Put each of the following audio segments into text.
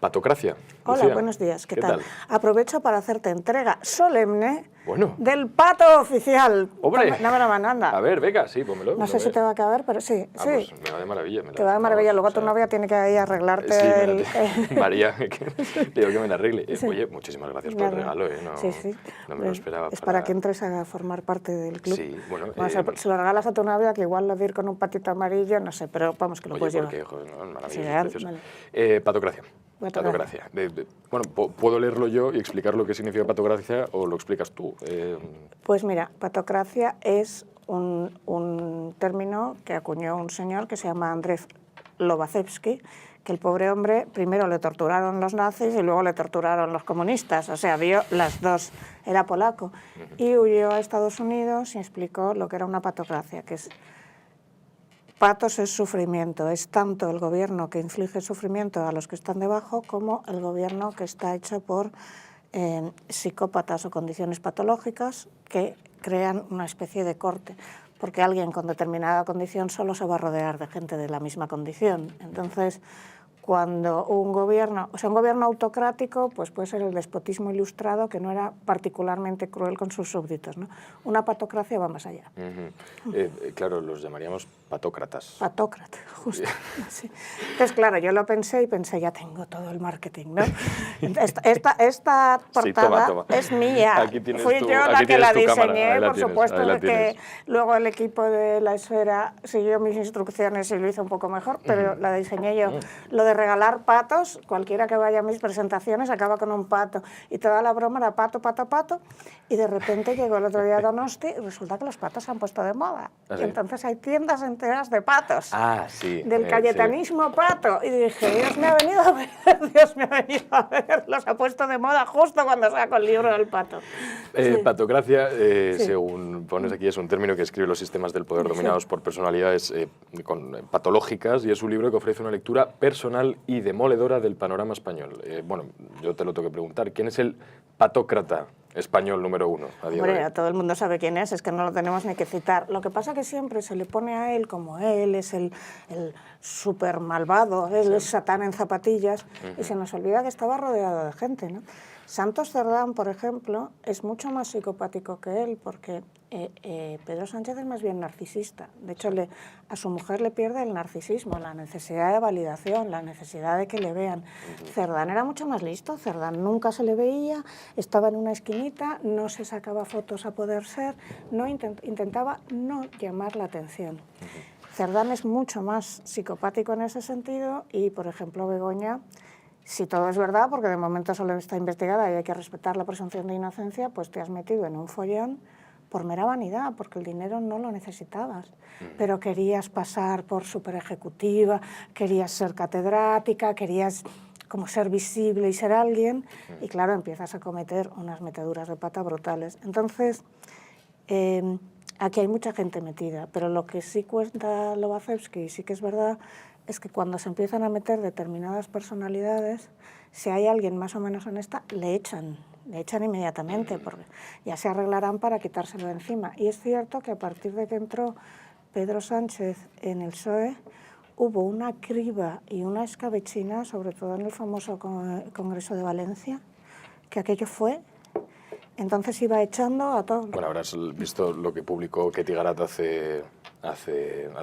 Patocracia. Hola, Lucía, buenos días, ¿qué tal? Aprovecho para hacerte entrega solemne Bueno. del pato oficial. ¡Hombre! No me lo anda. A ver, venga, sí, pónmelo. No sé si te va a caber, pero sí. Ah, pues me va de maravilla. Te va de maravilla. Luego tu novia tiene que ir a arreglarte Sí, María, digo que me la arregle. Sí. Oye, muchísimas gracias por el regalo, ¿eh? No, Sí. no me lo esperaba. Es para que entres a formar parte del club. Sí, bueno... Si lo regalas a tu novia, que igual lo de ir con un patito amarillo, no sé, pero vamos, que lo puedes llevar. Oye, porque, joder, no, maravilloso, Sí, es precioso. vale. Patocracia. Patocracia. Bueno, puedo leerlo yo y explicar lo que significa patocracia o lo explicas tú. Pues mira, patocracia es un término que acuñó un señor que se llama Andrzej Lobachevsky, que el pobre hombre primero le torturaron los nazis y luego le torturaron los comunistas, o sea, vio las dos, era polaco, y huyó a Estados Unidos y explicó lo que era una patocracia, que es... Patos es sufrimiento, es tanto el gobierno que inflige sufrimiento a los que están debajo como el gobierno que está hecho por psicópatas o condiciones patológicas que crean una especie de corte, porque alguien con determinada condición solo se va a rodear de gente de la misma condición. Entonces, cuando un gobierno autocrático, pues puede ser el despotismo ilustrado, que no era particularmente cruel con sus súbditos, ¿no? Una patocracia va más allá. Claro, los llamaríamos patócratas. Patócrata, justo. Sí. Entonces, claro, yo lo pensé y pensé, ya tengo todo el marketing, ¿no? Esta portada toma. es mía. Aquí tienes Fui tu, yo aquí la que tienes la tu cámara. diseñé, por Tienes, supuesto, la que luego el equipo de La Esfera siguió mis instrucciones y lo hizo un poco mejor, pero la diseñé yo. Lo de regalar patos, cualquiera que vaya a mis presentaciones acaba con un pato, y toda la broma era pato, pato, pato, y de repente llegó el otro día a Donosti y resulta que los patos se han puesto de moda. ¿Ah, sí? Y entonces hay tiendas enteras de patos. Ah, sí. Del cayetanismo sí. pato. Y dije, Dios me ha venido a ver, Dios me ha venido a ver. Los ha puesto de moda justo cuando saco el libro del pato. Sí. Patocracia, Sí. según pones aquí, es un término que escribe los sistemas del poder dominados por personalidades patológicas, y es un libro que ofrece una lectura personal y demoledora del panorama español. Bueno, yo te lo tengo que preguntar, ¿quién es el patócrata español número uno a día de hoy? Hombre, todo el mundo sabe quién es que no lo tenemos ni que citar. Lo que pasa es que siempre se le pone a él como él es el súper malvado, él es Satán en zapatillas, y se nos olvida que estaba rodeado de gente, ¿no? Santos Cerdán, por ejemplo, es mucho más psicopático que él, porque Pedro Sánchez es más bien narcisista. De hecho, a su mujer le pierde el narcisismo, la necesidad de validación, la necesidad de que le vean. Cerdán era mucho más listo, Cerdán nunca se le veía, estaba en una esquinita, no se sacaba fotos a poder ser, no intentaba no llamar la atención. Cerdán es mucho más psicopático en ese sentido y, por ejemplo, Begoña, si todo es verdad, porque de momento solo está investigada y hay que respetar la presunción de inocencia, pues te has metido en un follón por mera vanidad, porque el dinero no lo necesitabas, pero querías pasar por súper ejecutiva, querías ser catedrática, querías como ser visible y ser alguien, y claro, empiezas a cometer unas meteduras de pata brutales. Entonces, aquí hay mucha gente metida, pero lo que sí cuenta Lobachevsky, y sí que es verdad, es que cuando se empiezan a meter determinadas personalidades, si hay alguien más o menos honesta, le echan inmediatamente, porque ya se arreglarán para quitárselo de encima. Y es cierto que a partir de que entró Pedro Sánchez en el PSOE, hubo una criba y una escabechina, sobre todo en el famoso Congreso de Valencia, que aquello fue... Entonces iba echando a todos. Bueno, habrás visto lo que publicó Ketty Garat hace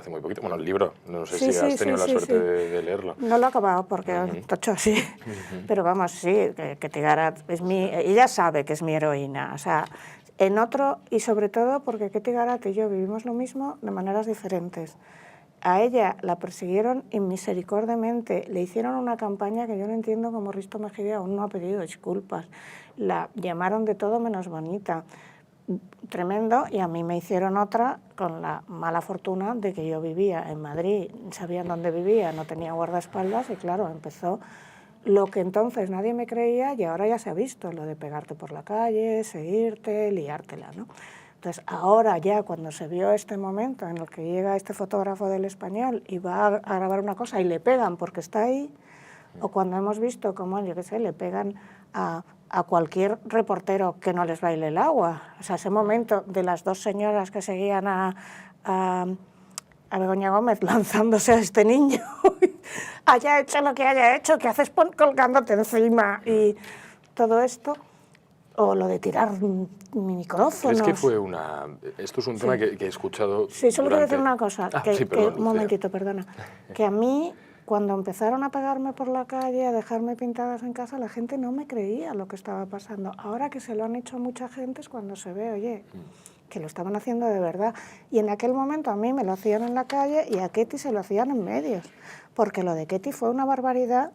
muy poquito. Bueno, el libro, no sé si has tenido la suerte de leerlo. No lo he acabado porque tocho sí, pero vamos, sí, Ketty Garat es ella sabe que es mi heroína, o sea, en otro, y sobre todo porque Ketty Garat y yo vivimos lo mismo de maneras diferentes. A ella la persiguieron inmisericordiamente, le hicieron una campaña que yo no entiendo cómo Risto Mejide aún no ha pedido disculpas, la llamaron de todo menos bonita, tremendo, y a mí me hicieron otra con la mala fortuna de que yo vivía en Madrid, sabían dónde vivía, no tenía guardaespaldas y claro, empezó lo que entonces nadie me creía y ahora ya se ha visto, lo de pegarte por la calle, seguirte, liártela, ¿no? Entonces ahora ya cuando se vio este momento en el que llega este fotógrafo del Español y va a grabar una cosa y le pegan porque está ahí, o cuando hemos visto cómo, yo qué sé, le pegan a cualquier reportero que no les baile el agua. O sea, ese momento de las dos señoras que seguían a a Begoña Gómez lanzándose a este niño, haya hecho lo que haya hecho, ¿qué haces colgándote encima? Y todo esto, o lo de tirar micrófonos. ¿Crees que fue una...? Esto es un tema que he escuchado. Sí, solo quiero decir una cosa, perdón, un momentito, perdona, que a mí, cuando empezaron a pegarme por la calle, a dejarme pintadas en casa, la gente no me creía lo que estaba pasando. Ahora que se lo han hecho a mucha gente es cuando se ve, oye, que lo estaban haciendo de verdad. Y en aquel momento a mí me lo hacían en la calle y a Ketty se lo hacían en medios, porque lo de Ketty fue una barbaridad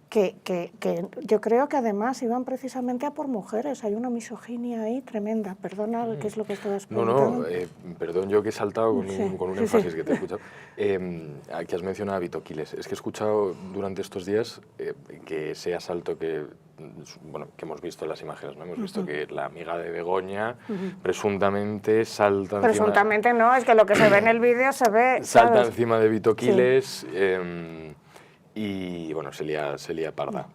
que yo creo que además iban precisamente a por mujeres. Hay una misoginia ahí tremenda. Perdona, ¿qué es lo que estabas preguntando? Perdón, yo que he saltado con un énfasis que te he escuchado. Que has mencionado a Vito Quiles. Es que he escuchado durante estos días que ese asalto que hemos visto en las imágenes, ¿no? Hemos visto que la amiga de Begoña presuntamente salta encima... Presuntamente no, es que lo que se ve en el vídeo se ve... Salta encima de Vito Quiles... y bueno, se lía parda.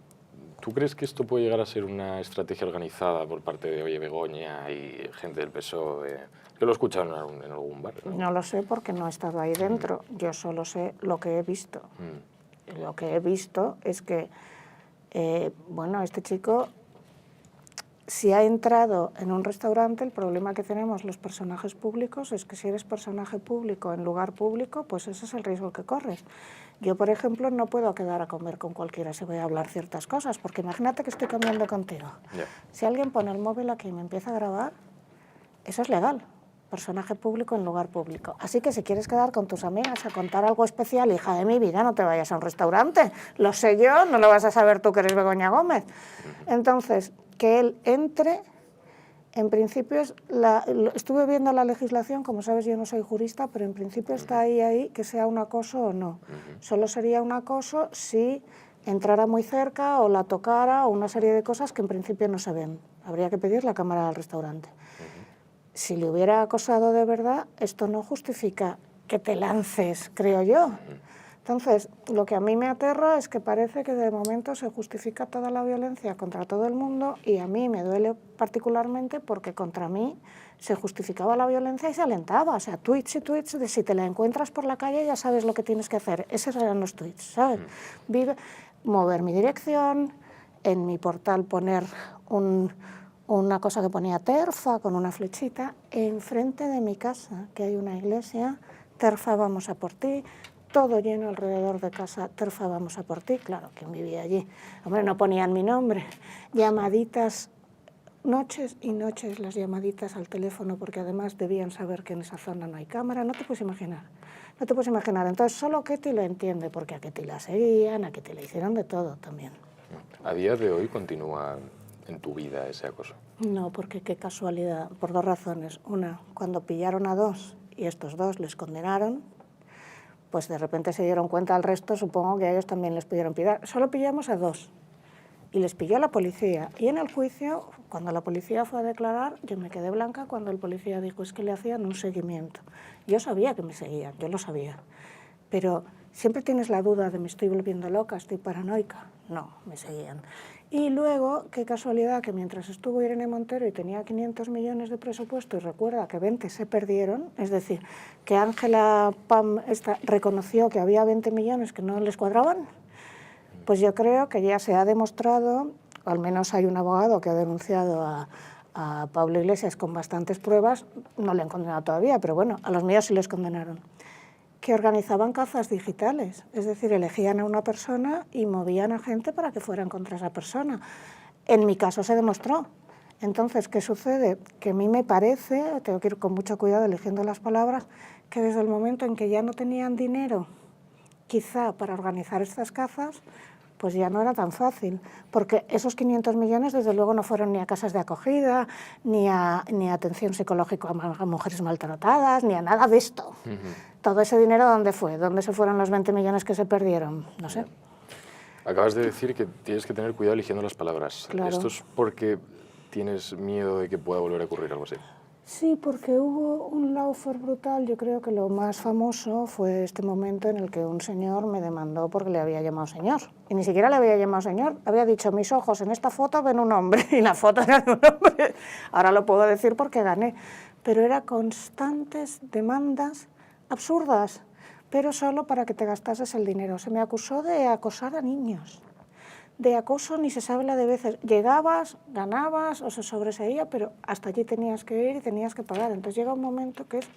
¿Tú crees que esto puede llegar a ser una estrategia organizada por parte de Begoña y gente del PSOE? Yo lo he escuchado en algún bar. No lo sé porque no he estado ahí dentro. Yo solo sé lo que he visto. Lo que he visto es que, este chico, si ha entrado en un restaurante, el problema que tenemos los personajes públicos es que si eres personaje público en lugar público, pues ese es el riesgo que corres. Yo, por ejemplo, no puedo quedar a comer con cualquiera si voy a hablar ciertas cosas, porque imagínate que estoy comiendo contigo. Yeah. Si alguien pone el móvil aquí y me empieza a grabar, eso es legal. Personaje público en lugar público. Así que si quieres quedar con tus amigas a contar algo especial, hija de mi vida, no te vayas a un restaurante. Lo sé yo, no lo vas a saber tú que eres Begoña Gómez. Entonces, que él entre, en principio, estuve viendo la legislación, como sabes yo no soy jurista, pero en principio está ahí que sea un acoso o no. Solo sería un acoso si entrara muy cerca o la tocara o una serie de cosas que en principio no se ven. Habría que pedir la cámara del restaurante. Si le hubiera acosado de verdad, esto no justifica que te lances, creo yo. Entonces, lo que a mí me aterra es que parece que de momento se justifica toda la violencia contra todo el mundo y a mí me duele particularmente porque contra mí se justificaba la violencia y se alentaba. O sea, tweets y tweets de si te la encuentras por la calle ya sabes lo que tienes que hacer. Esos eran los tweets, ¿sabes? Mover mi dirección, en mi portal poner una cosa que ponía Terfa con una flechita, enfrente de mi casa, que hay una iglesia, Terfa vamos a por ti, todo lleno alrededor de casa, Terfa vamos a por ti, claro, quien vivía allí. Hombre, no ponían mi nombre, llamaditas, noches y noches las llamaditas al teléfono, porque además debían saber que en esa zona no hay cámara, no te puedes imaginar. No te puedes imaginar, entonces solo Ketty lo entiende, porque a Ketty la seguían, a Ketty le hicieron de todo también. ¿A día de hoy continúa en tu vida ese acoso? No, porque qué casualidad, por dos razones. Una, cuando pillaron a dos y estos dos les condenaron, pues de repente se dieron cuenta al resto, supongo que a ellos también les pudieron pillar. Solo pillamos a dos y les pilló la policía. Y en el juicio, cuando la policía fue a declarar, yo me quedé blanca cuando el policía dijo es que le hacían un seguimiento. Yo sabía que me seguían, yo lo sabía, pero siempre tienes la duda de me estoy volviendo loca, estoy paranoica. No, me seguían. Y luego, qué casualidad que mientras estuvo Irene Montero y tenía 500 millones de presupuesto, y recuerda que 20 se perdieron, es decir, que Ángela Pam reconoció que había 20 millones que no les cuadraban, pues yo creo que ya se ha demostrado, al menos hay un abogado que ha denunciado a Pablo Iglesias con bastantes pruebas, no le han condenado todavía, pero bueno, a los míos sí les condenaron, que organizaban cazas digitales, es decir, elegían a una persona y movían a gente para que fueran contra esa persona. En mi caso se demostró. Entonces, ¿qué sucede? Que a mí me parece, tengo que ir con mucho cuidado eligiendo las palabras, que desde el momento en que ya no tenían dinero, quizá para organizar estas cazas, pues ya no era tan fácil, porque esos 500 millones desde luego no fueron ni a casas de acogida, ni a atención psicológica a mujeres maltratadas, ni a nada de esto. Todo ese dinero, ¿dónde fue? ¿Dónde se fueron los 20 millones que se perdieron? No sé. Acabas de decir que tienes que tener cuidado eligiendo las palabras. Claro. ¿Esto es porque tienes miedo de que pueda volver a ocurrir algo así? Sí, porque hubo un lawfare brutal. Yo creo que lo más famoso fue este momento en el que un señor me demandó porque le había llamado señor. Y ni siquiera le había llamado señor. Había dicho, mis ojos en esta foto ven un hombre. Y la foto era de un hombre. Ahora lo puedo decir porque gané. Pero eran constantes demandas absurdas, pero solo para que te gastases el dinero. Se me acusó de acosar a niños. De acoso ni se sabe la de veces. Llegabas, ganabas o se sobreseía, pero hasta allí tenías que ir y tenías que pagar. Entonces llega un momento que es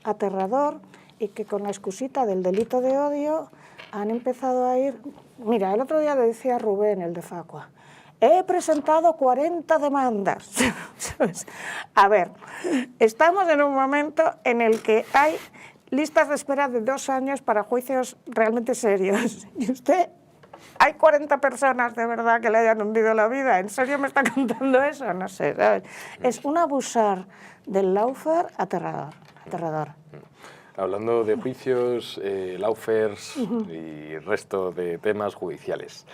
aterrador y que con la excusita del delito de odio han empezado a ir... Mira, el otro día le decía a Rubén, el de Facua, he presentado 40 demandas. A ver, estamos en un momento en el que hay listas de espera de 2 años para juicios realmente serios. Y usted... ¿Hay 40 personas de verdad que le hayan hundido la vida? ¿En serio me está contando eso? No sé, ¿sabes? Es un abusar del lawfare aterrador, aterrador. Hablando de juicios, lawfares y resto de temas judiciales,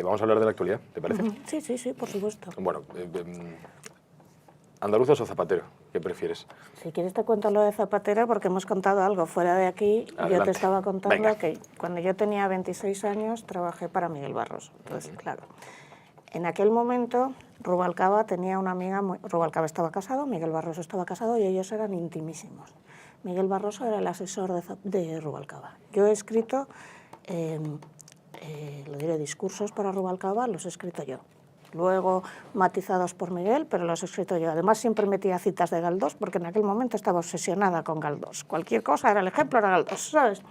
vamos a hablar de la actualidad, ¿te parece? Sí, por supuesto. Bueno, ¿andaluzas o Zapatero? ¿Qué prefieres? Si quieres te cuento lo de Zapatero porque hemos contado algo fuera de aquí. Adelante. Yo te estaba contando Venga. que cuando yo tenía 26 años trabajé para Miguel Barroso. Entonces, claro, en aquel momento Rubalcaba tenía una amiga, Rubalcaba estaba casado, Miguel Barroso estaba casado y ellos eran intimísimos. Miguel Barroso era el asesor de Rubalcaba. Yo he escrito, lo diré, discursos para Rubalcaba, los he escrito yo. Luego matizados por Miguel, pero los he escrito yo. Además siempre metía citas de Galdós, porque en aquel momento estaba obsesionada con Galdós. Cualquier cosa era el ejemplo, era Galdós, ¿sabes?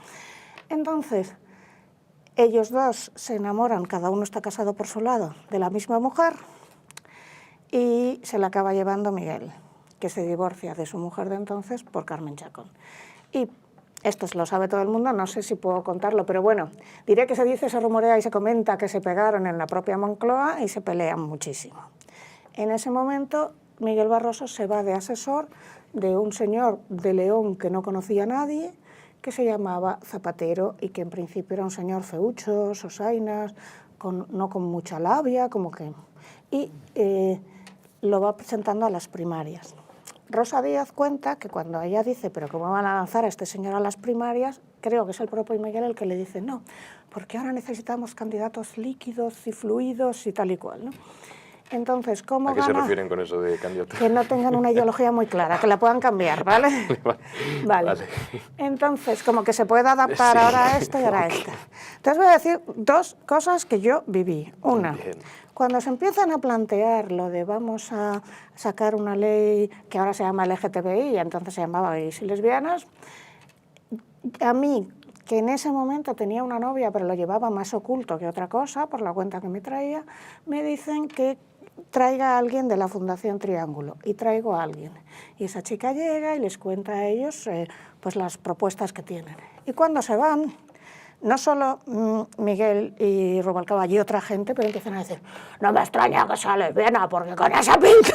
Entonces, ellos dos se enamoran, cada uno está casado por su lado, de la misma mujer, y se la acaba llevando Miguel, que se divorcia de su mujer de entonces por Carmen Chacón. Y esto lo sabe todo el mundo, no sé si puedo contarlo, pero bueno, diré que se dice, se rumorea y se comenta que se pegaron en la propia Moncloa y se pelean muchísimo. En ese momento, Miguel Barroso se va de asesor de un señor de León que no conocía a nadie, que se llamaba Zapatero y que en principio era un señor feucho, sosainas, no con mucha labia, como que... Y lo va presentando a las primarias. Rosa Díaz cuenta que cuando ella dice, pero ¿cómo van a lanzar a este señor a las primarias? Creo que es el propio Miguel el que le dice, no, porque ahora necesitamos candidatos líquidos y fluidos y tal y cual, ¿no? Entonces, ¿cómo ¿A qué gana? se refieren con eso de candidatos? Que no tengan una ideología muy clara, que la puedan cambiar, ¿vale? Vale. Entonces, como que se puede adaptar ahora a esto y ahora a esto. Entonces voy a decir 2 cosas que yo viví. Una, Bien. cuando se empiezan a plantear lo de vamos a sacar una ley que ahora se llama LGTBI, y entonces se llamaba gays y lesbianas, a mí, que en ese momento tenía una novia, pero lo llevaba más oculto que otra cosa, por la cuenta que me traía, me dicen que traiga a alguien de la Fundación Triángulo, y traigo a alguien. Y esa chica llega y les cuenta a ellos pues las propuestas que tienen. Y cuando se van, no solo Miguel y Rubalcaba y otra gente, pero empiezan a decir, no me extraña que sea lesbiana, porque con esa pinta...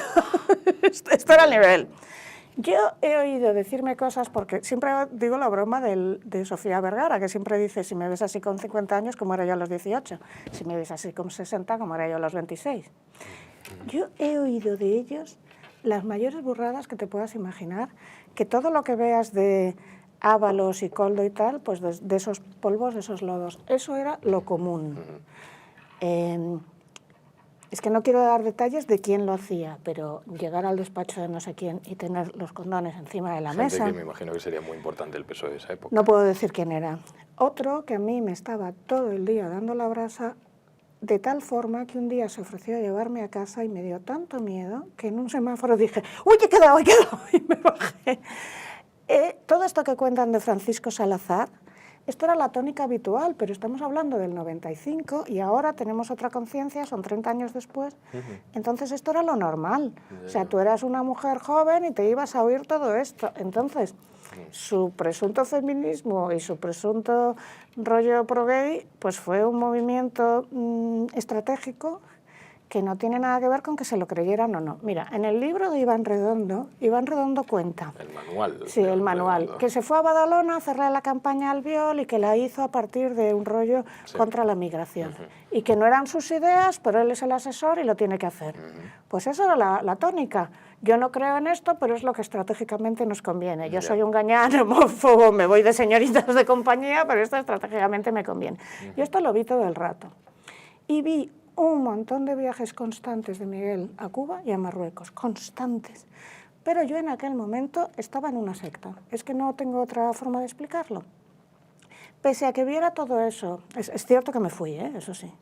Esto era el nivel. Yo he oído decirme cosas, porque siempre digo la broma de Sofía Vergara, que siempre dice, si me ves así con 50 años, como era yo a los 18, si me ves así con 60, como era yo a los 26. Yo he oído de ellos las mayores burradas que te puedas imaginar, que todo lo que veas de Ábalos y Coldo y tal, pues de esos polvos, de esos lodos, eso era lo común. Es que no quiero dar detalles de quién lo hacía, pero llegar al despacho de no sé quién y tener los condones encima de la mesa... que me imagino que sería muy importante el PSOE de esa época. No puedo decir quién era. Otro que a mí me estaba todo el día dando la brasa, de tal forma que un día se ofreció a llevarme a casa y me dio tanto miedo que en un semáforo dije, ¡uy, he quedado! Y me bajé. Todo esto que cuentan de Francisco Salazar, esto era la tónica habitual, pero estamos hablando del 95 y ahora tenemos otra conciencia, son 30 años después, entonces esto era lo normal. O sea, tú eras una mujer joven y te ibas a oír todo esto. Entonces, su presunto feminismo y su presunto rollo pro-gay, pues fue un movimiento estratégico que no tiene nada que ver con que se lo creyeran o no. Mira, en el libro de Iván Redondo cuenta... El manual. Sí, el manual. Redondo. Que se fue a Badalona a hacerle la campaña al Biol y que la hizo a partir de un rollo contra la migración. Y que no eran sus ideas, pero él es el asesor y lo tiene que hacer. Pues eso era la tónica. Yo no creo en esto, pero es lo que estratégicamente nos conviene. Yo soy un gañán, homófobo, me voy de señoritas de compañía, pero esto estratégicamente me conviene. Y esto lo vi todo el rato. Y vi un montón de viajes constantes de Miguel a Cuba y a Marruecos, constantes, Pero yo en aquel momento estaba en una secta. Es que no tengo otra forma de explicarlo. Pese a que viera todo eso, es cierto que me fui, eso sí.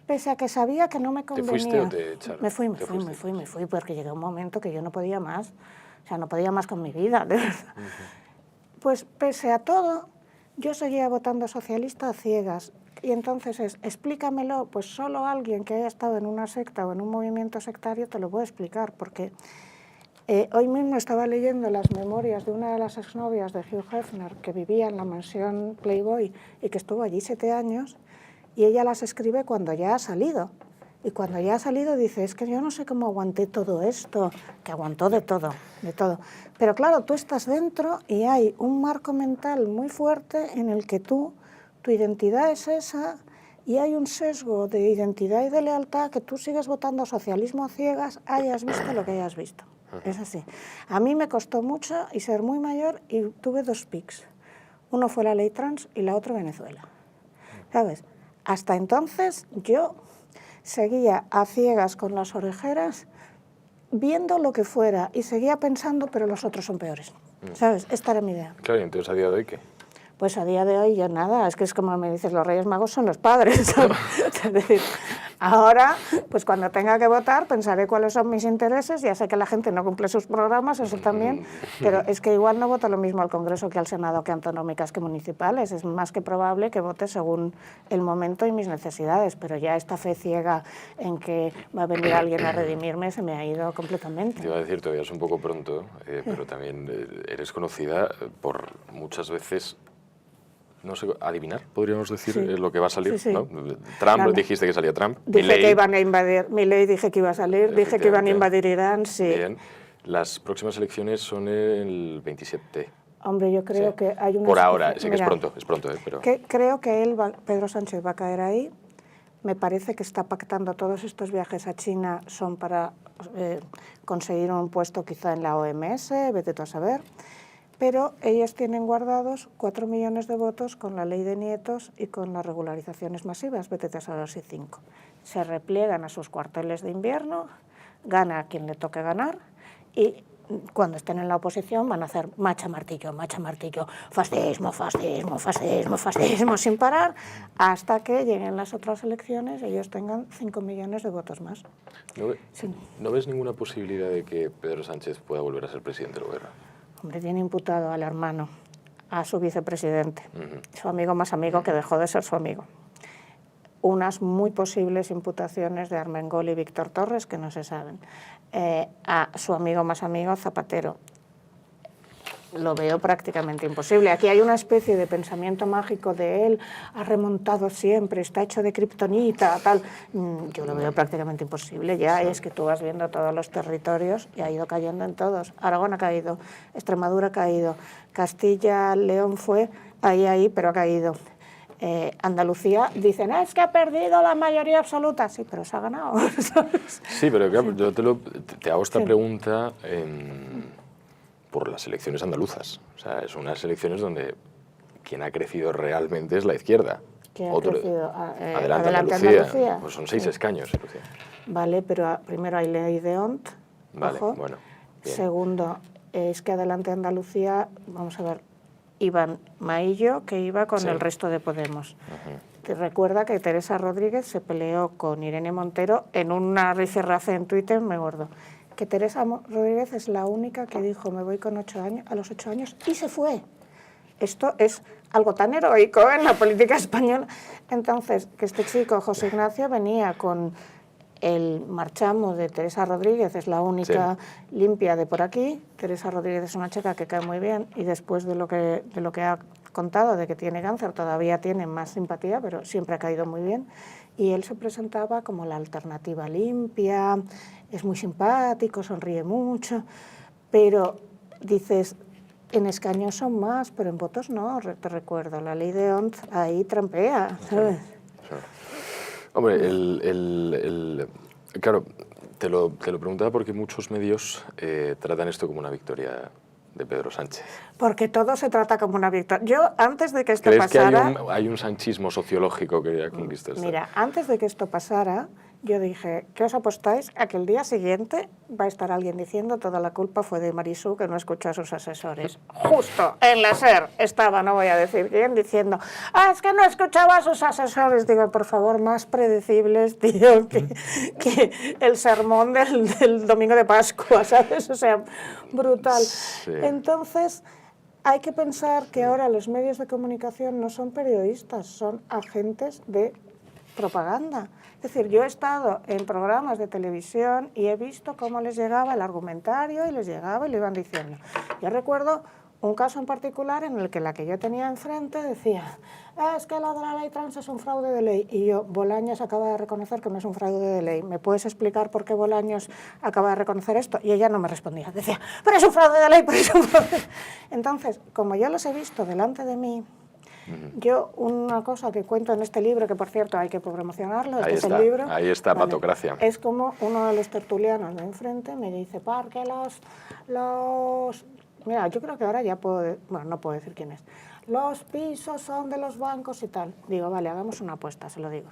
Pese a que sabía que no me convenía. ¿Te fuiste o te echaron? Me fui, porque llegó un momento que yo no podía más. O sea, no podía más con mi vida, de verdad. Pues pese a todo, yo seguía votando socialista a ciegas. Y entonces explícamelo, pues solo alguien que haya estado en una secta o en un movimiento sectario te lo puede explicar, porque hoy mismo estaba leyendo las memorias de una de las exnovias de Hugh Hefner, que vivía en la mansión Playboy y que estuvo allí 7 años, y ella las escribe cuando ya ha salido. Y cuando ya ha salido dice, es que yo no sé cómo aguanté todo esto, que aguantó de todo, de todo. Pero claro, tú estás dentro y hay un marco mental muy fuerte en el que tu identidad es esa, y hay un sesgo de identidad y de lealtad que tú sigues votando socialismo a ciegas, hayas visto lo que hayas visto. Es así. A mí me costó mucho y ser muy mayor y tuve 2 pics. Uno fue la ley trans y la otra Venezuela. ¿Sabes? Hasta entonces yo seguía a ciegas con las orejeras viendo lo que fuera y seguía pensando, pero los otros son peores. ¿Sabes? Esta era mi idea. Claro, y entonces a día de hoy, ¿qué? Pues a día de hoy ya nada, es que es como me dices, los Reyes Magos son los padres. Es decir, ahora, pues cuando tenga que votar, pensaré cuáles son mis intereses, ya sé que la gente no cumple sus programas, eso también, pero es que igual no voto lo mismo al Congreso que al Senado, que autonómicas, que municipales, es más que probable que vote según el momento y mis necesidades, pero ya esta fe ciega en que va a venir alguien a redimirme se me ha ido completamente. Te iba a decir, todavía es un poco pronto, pero también eres conocida por muchas veces... No sé, adivinar, podríamos decir, Sí. Lo que va a salir, Sí, sí. ¿no? Trump, Claro. dijiste que salía Trump. Dije Milei, que iban a invadir, Milei dije que iba a salir, dije que iban a invadir Irán, sí. Bien. Las próximas elecciones son el 27. Hombre, yo creo Sí. que hay una... Por ahora, sé que Mira, es pronto, pero... creo que Pedro Sánchez va a caer ahí. Me parece que está pactando todos estos viajes a China son para conseguir un puesto quizá en la OMS, vete tú a saber. Pero ellos tienen guardados 4 millones de votos con la ley de nietos y con las regularizaciones masivas, vete tú a saber si 5. Se repliegan a sus cuarteles de invierno, gana a quien le toque ganar y cuando estén en la oposición van a hacer macha martillo, fascismo, fascismo, fascismo, fascismo sin parar, hasta que lleguen las otras elecciones y ellos tengan 5 millones de votos más. ¿No ves ninguna posibilidad de que Pedro Sánchez pueda volver a ser presidente del gobierno? Hombre, tiene imputado al hermano, a su vicepresidente, su amigo más amigo que dejó de ser su amigo. Unas muy posibles imputaciones de Armengol y Víctor Torres que no se saben. A su amigo más amigo, Zapatero. Lo veo prácticamente imposible. Aquí hay una especie de pensamiento mágico de él, ha remontado siempre, está hecho de kriptonita, tal. Yo lo veo prácticamente imposible. Ya es que tú vas viendo todos los territorios y ha ido cayendo en todos. Aragón ha caído, Extremadura ha caído, Castilla, León fue ahí, pero ha caído. Andalucía, dicen, es que ha perdido la mayoría absoluta. Sí, pero se ha ganado. ¿Sabes? Sí, pero claro, yo te hago esta pregunta por las elecciones andaluzas. O sea, son unas elecciones donde quien ha crecido realmente es la izquierda. ¿Quién ha crecido? Adelante Andalucía. Pues son 6 escaños, Lucía. Vale, pero primero hay ley de ONT. Vale, ojo. bueno. Bien. Segundo, es que Adelante Andalucía, vamos a ver, Iván Maillo, que iba con el resto de Podemos. Te recuerda que Teresa Rodríguez se peleó con Irene Montero en una rifirrafe en Twitter, me gordo. Que Teresa Rodríguez es la única que dijo, me voy con 8 años, a los 8 años, y se fue. Esto es algo tan heroico en la política española. Entonces, que este chico, José Ignacio, venía con el marchamo de Teresa Rodríguez, es la única limpia de por aquí. Teresa Rodríguez es una chica que cae muy bien y después de lo que ha contado, de que tiene cáncer, todavía tiene más simpatía, pero siempre ha caído muy bien. Y él se presentaba como la alternativa limpia, es muy simpático, sonríe mucho, pero dices, en escaños son más, pero en votos no, te recuerdo, la ley de ONT ahí trampea, ¿sabes? Sí. Hombre, claro, te lo preguntaba porque muchos medios tratan esto como una victoria de Pedro Sánchez. Porque todo se trata como una victoria. Yo, antes de que esto ¿Crees pasara... que hay un sanchismo sociológico que ya conquista esto? Mira, antes de que esto pasara, yo dije, ¿qué os apostáis a que el día siguiente va a estar alguien diciendo toda la culpa fue de Marisú que no escuchó a sus asesores? Justo en la SER estaba, no voy a decir quién, diciendo, es que no escuchaba a sus asesores. Digo, por favor, más predecibles, tío, que el sermón del domingo de Pascua, ¿sabes? O sea, brutal. Sí. Entonces, hay que pensar que ahora los medios de comunicación no son periodistas, son agentes de propaganda. Es decir, yo he estado en programas de televisión y he visto cómo les llegaba el argumentario y les llegaba y le iban diciendo. Yo recuerdo un caso en particular en el que la que yo tenía enfrente decía, es que lo de la ley trans es un fraude de ley. Y yo, Bolaños acaba de reconocer que no es un fraude de ley. ¿Me puedes explicar por qué Bolaños acaba de reconocer esto? Y ella no me respondía. Decía, pero es un fraude de ley, pero es un fraude. Entonces, como yo los he visto delante de mí, yo, una cosa que cuento en este libro, que por cierto hay que promocionarlo, este es el libro. Ahí está, vale, Patocracia. Es como uno de los tertulianos de enfrente me dice, porque los... Mira, yo creo que ahora ya puedo... Bueno, no puedo decir quién es. Los pisos son de los bancos y tal. Digo, vale, hagamos una apuesta, se lo digo.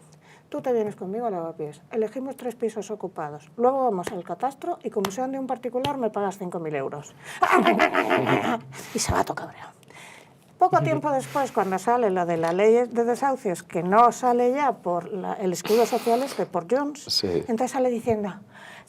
Tú te vienes conmigo a Lavapiés, elegimos 3 pisos ocupados, luego vamos al catastro y como sean de un particular me pagas 5.000 euros. Y se va todo cabreado. Poco tiempo después, cuando sale lo de la ley de desahucios, que no sale ya por el escudo social por Junts, sí. Entonces sale diciendo,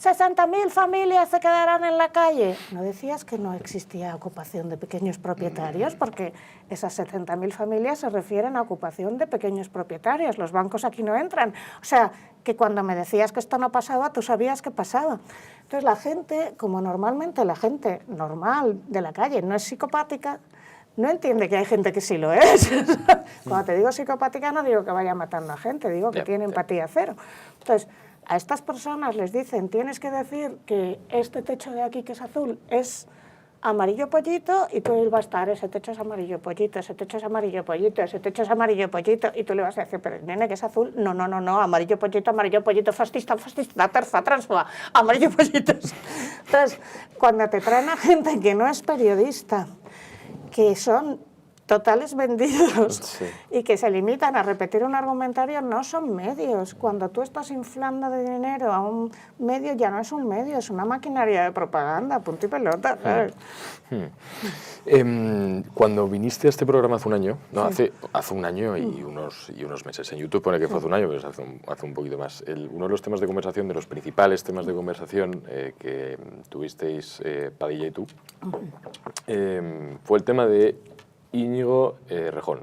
60.000 familias se quedarán en la calle. ¿No decías que no existía ocupación de pequeños propietarios? Porque esas 70.000 familias se refieren a ocupación de pequeños propietarios. Los bancos aquí no entran. O sea, que cuando me decías que esto no pasaba, tú sabías que pasaba. Entonces la gente, como normalmente la gente normal de la calle no es psicopática, no entiende que hay gente que sí lo es. Cuando te digo psicopática no digo que vaya matando a gente, digo que tiene empatía cero. Entonces, a estas personas les dicen, tienes que decir que este techo de aquí que es azul es amarillo pollito y tú vas a estar, ese techo es amarillo pollito, ese techo es amarillo pollito, ese techo es amarillo pollito, y tú le vas a decir, pero nene, que es azul, no, amarillo pollito, fascista, terza, transfoba, amarillo pollito. Entonces, cuando te traen a gente que no es periodista, que son totales vendidos sí. Y que se limitan a repetir un argumentario, no son medios. Cuando tú estás inflando de dinero a un medio, ya no es un medio, es una maquinaria de propaganda, punto y pelota. ¿Sabes? Cuando viniste a este programa hace un año, no, sí. hace un año y unos meses, en YouTube pone que fue hace un año, pero hace un poquito más, uno de los temas de conversación, de los principales temas de conversación que tuvisteis Padilla y tú, fue el tema de Íñigo Errejón.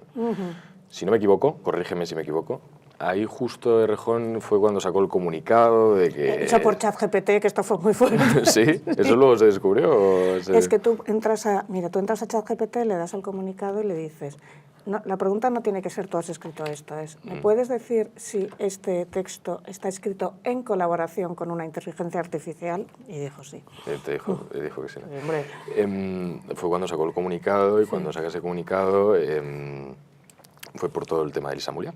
Si no me equivoco, corrígeme si me equivoco, ahí justo Errejón fue cuando sacó el comunicado de que... Hecho por ChatGPT, que esto fue muy fuerte. ¿Sí? ¿Eso luego se descubrió? Es que tú entras a ChatGPT, le das al comunicado y le dices... No, la pregunta no tiene que ser tú has escrito esto, es ¿me puedes decir si este texto está escrito en colaboración con una inteligencia artificial? Y dijo sí. Dijo que sí. Fue cuando sacó el comunicado y cuando saca ese comunicado fue por todo el tema de Elisa Mulia.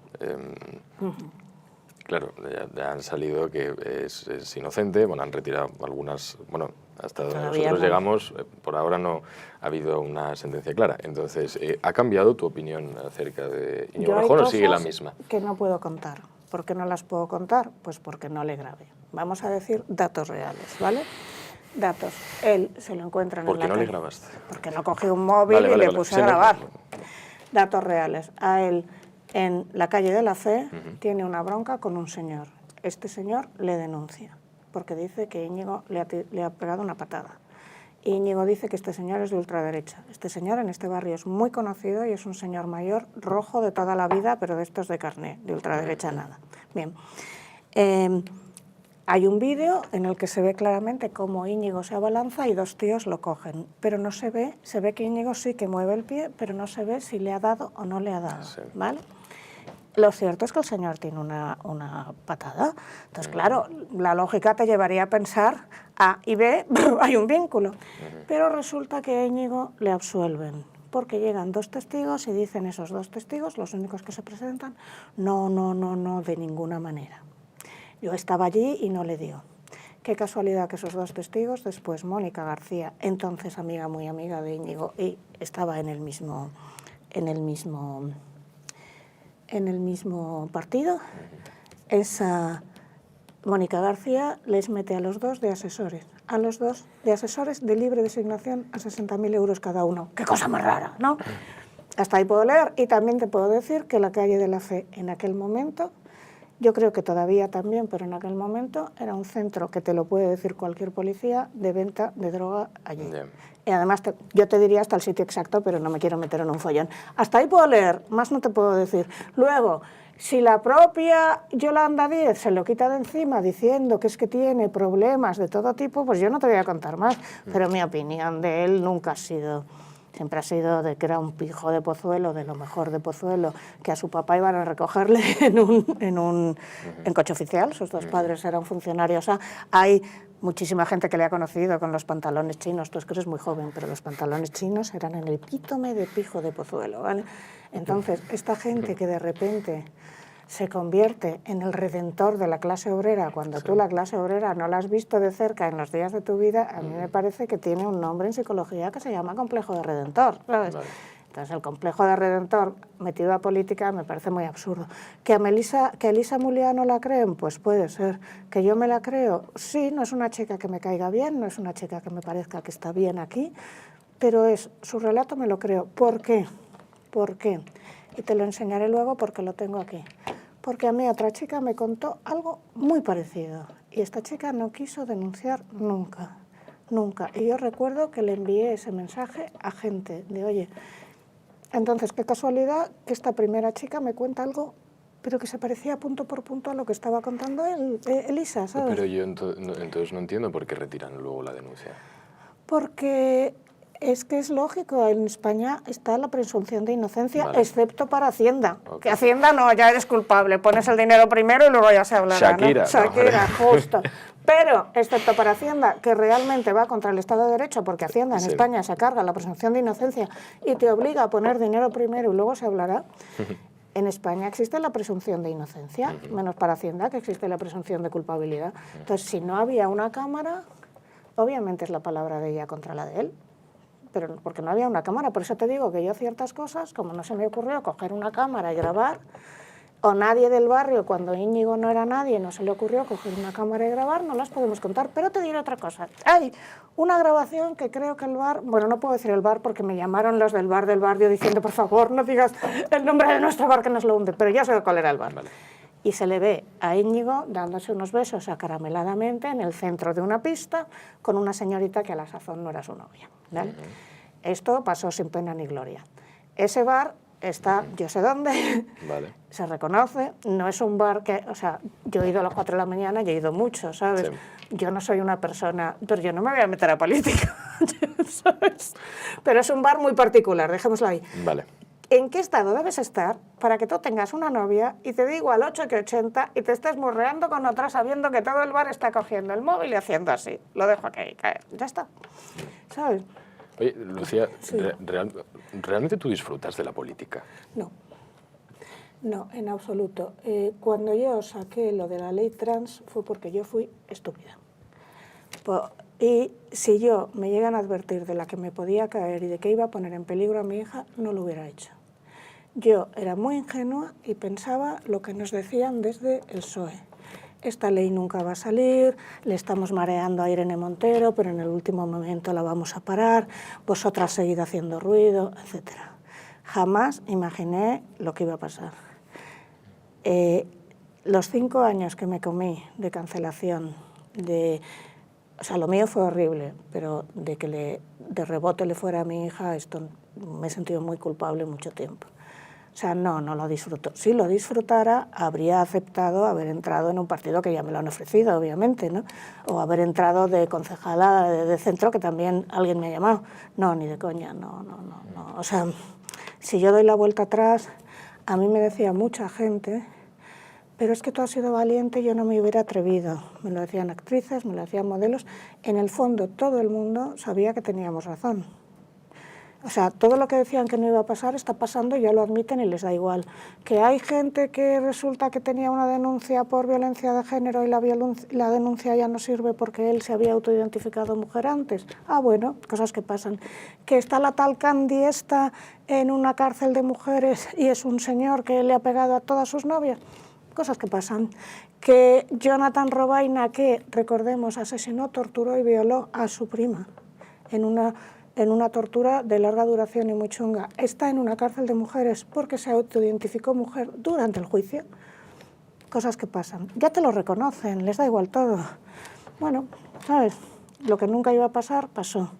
Claro, ya han salido que es inocente, bueno, han retirado algunas, bueno, hasta donde nosotros llegamos, por ahora no ha habido una sentencia clara. Entonces, ¿ha cambiado tu opinión acerca de Íñigo Errejón o sigue la misma? Que no puedo contar. ¿Por qué no las puedo contar? Pues porque no le grabé. Vamos a decir datos reales, ¿vale? Datos. Él se lo encuentra en la calle. ¿Por qué no le grabaste? Porque no cogí un móvil y le puse a grabar. Datos reales. A él, en la calle de la Fe, tiene una bronca con un señor. Este señor le denuncia porque dice que Íñigo le ha pegado una patada. Íñigo dice que este señor es de ultraderecha. Este señor en este barrio es muy conocido y es un señor mayor, rojo de toda la vida, pero de estos de carné, de ultraderecha nada. Bien. Hay un vídeo en el que se ve claramente cómo Íñigo se abalanza y 2 tíos lo cogen, pero no se ve que Íñigo sí que mueve el pie, pero no se ve si le ha dado o no le ha dado, ¿vale? Lo cierto es que el señor tiene una patada. Entonces, claro, la lógica te llevaría a pensar A y B, hay un vínculo. Pero resulta que a Íñigo le absuelven, porque llegan 2 testigos y dicen esos 2 testigos, los únicos que se presentan, no, de ninguna manera. Yo estaba allí y no le dio. Qué casualidad que esos 2 testigos, después Mónica García, entonces amiga, muy amiga de Íñigo, y estaba en el mismo partido, esa Mónica García les mete a los dos de asesores, de libre designación a 60.000 euros cada uno. ¡Qué cosa más rara!, ¿no? Hasta ahí puedo leer, y también te puedo decir que la Calle de la Fe en aquel momento, yo creo que todavía también, pero en aquel momento era un centro, que te lo puede decir cualquier policía, de venta de droga allí. Yeah. Y además yo te diría hasta el sitio exacto, pero no me quiero meter en un follón. Hasta ahí puedo leer, más no te puedo decir. Luego, si la propia Yolanda Díez se lo quita de encima diciendo que es que tiene problemas de todo tipo, pues yo no te voy a contar más, pero mi opinión de él nunca ha sido... Siempre ha sido de que era un pijo de Pozuelo, de lo mejor de Pozuelo, que a su papá iban a recogerle en coche oficial. Sus dos padres eran funcionarios. O sea, hay muchísima gente que le ha conocido con los pantalones chinos. Tú es que eres muy joven, pero los pantalones chinos eran en el epítome de pijo de Pozuelo, ¿vale? Entonces, esta gente que de repente se convierte en el redentor de la clase obrera, cuando tú la clase obrera no la has visto de cerca en los días de tu vida, a mí me parece que tiene un nombre en psicología que se llama complejo de redentor, ¿sabes? Vale. Entonces el complejo de redentor metido a política me parece muy absurdo. ¿Que a Elisa Muliano la creen? Pues puede ser. ¿Que yo me la creo? Sí, no es una chica que me caiga bien, no es una chica que me parezca que está bien aquí, pero su relato me lo creo. ¿Por qué? ¿Por qué? Y te lo enseñaré luego porque lo tengo aquí. Porque a mí otra chica me contó algo muy parecido y esta chica no quiso denunciar nunca, nunca. Y yo recuerdo que le envié ese mensaje a gente de, oye, entonces qué casualidad que esta primera chica me cuenta algo, pero que se parecía punto por punto a lo que estaba contando Elisa, ¿sabes? Pero yo entonces no entiendo por qué retiran luego la denuncia. Porque... Es que es lógico, en España está la presunción de inocencia, vale, excepto para Hacienda. Okay. Que Hacienda no, ya eres culpable, pones el dinero primero y luego ya se hablará. Shakira. ¿No? Shakira, no, justo. Pero, excepto para Hacienda, que realmente va contra el Estado de Derecho, porque Hacienda en España se carga la presunción de inocencia y te obliga a poner dinero primero y luego se hablará. En España existe la presunción de inocencia, menos para Hacienda, que existe la presunción de culpabilidad. Entonces, si no había una cámara, obviamente es la palabra de ella contra la de él. Pero porque no había una cámara, por eso te digo que yo ciertas cosas, como no se me ocurrió coger una cámara y grabar, o nadie del barrio, cuando Íñigo no era nadie, no se le ocurrió coger una cámara y grabar, no las podemos contar. Pero te diré otra cosa, hay una grabación que creo que el bar, bueno, no puedo decir el bar porque me llamaron los del bar del barrio diciendo, por favor, no digas el nombre de nuestro bar que nos lo hunde, pero ya sé cuál era el bar. Vale. Y se le ve a Íñigo dándose unos besos acarameladamente en el centro de una pista con una señorita que a la sazón no era su novia, ¿vale? Esto pasó sin pena ni gloria. Ese bar está, yo sé dónde, vale, se reconoce, no es un bar que, o sea, yo he ido a las 4 de la mañana y he ido mucho, ¿sabes? Sí. Yo no soy una persona, pero yo no me voy a meter a política, ¿sabes? Pero es un bar muy particular, dejémoslo ahí. Vale. ¿En qué estado debes estar para que tú tengas una novia y te digo al 8 que 80 y te estés murreando con otra sabiendo que todo el bar está cogiendo el móvil y haciendo así? Lo dejo aquí caer, ya está, ¿sabes? Oye, Lucía, sí. ¿Realmente tú disfrutas de la política? No, no, en absoluto. Cuando yo saqué lo de la ley trans fue porque yo fui estúpida. Y si yo me llegan a advertir de la que me podía caer y de que iba a poner en peligro a mi hija, no lo hubiera hecho. Yo era muy ingenua y pensaba lo que nos decían desde el PSOE. Esta ley nunca va a salir, le estamos mareando a Irene Montero, pero en el último momento la vamos a parar, vosotras seguid haciendo ruido, etc. Jamás imaginé lo que iba a pasar. Los 5 años que me comí de cancelación, o sea, lo mío fue horrible, pero de que de rebote le fuera a mi hija, esto me he sentido muy culpable mucho tiempo. O sea, no lo disfruto. Si lo disfrutara, habría aceptado haber entrado en un partido que ya me lo han ofrecido, obviamente, ¿no? O haber entrado de concejala de centro, que también alguien me ha llamado. No, ni de coña, no. O sea, si yo doy la vuelta atrás, a mí me decía mucha gente, pero es que tú has sido valiente y yo no me hubiera atrevido. Me lo decían actrices, me lo decían modelos. En el fondo, todo el mundo sabía que teníamos razón. O sea, todo lo que decían que no iba a pasar está pasando y ya lo admiten y les da igual. Que hay gente que resulta que tenía una denuncia por violencia de género y la denuncia ya no sirve porque él se había autoidentificado mujer antes. Ah, bueno, cosas que pasan. Que está la tal Candy esta en una cárcel de mujeres y es un señor que le ha pegado a todas sus novias. Cosas que pasan. que Jonathan Robaina, que, recordemos, asesinó, torturó y violó a su prima en una tortura de larga duración y muy chunga, está en una cárcel de mujeres porque se autoidentificó mujer durante el juicio. Cosas que pasan. Ya te lo reconocen, les da igual todo. Bueno, ¿sabes? Lo que nunca iba a pasar, pasó.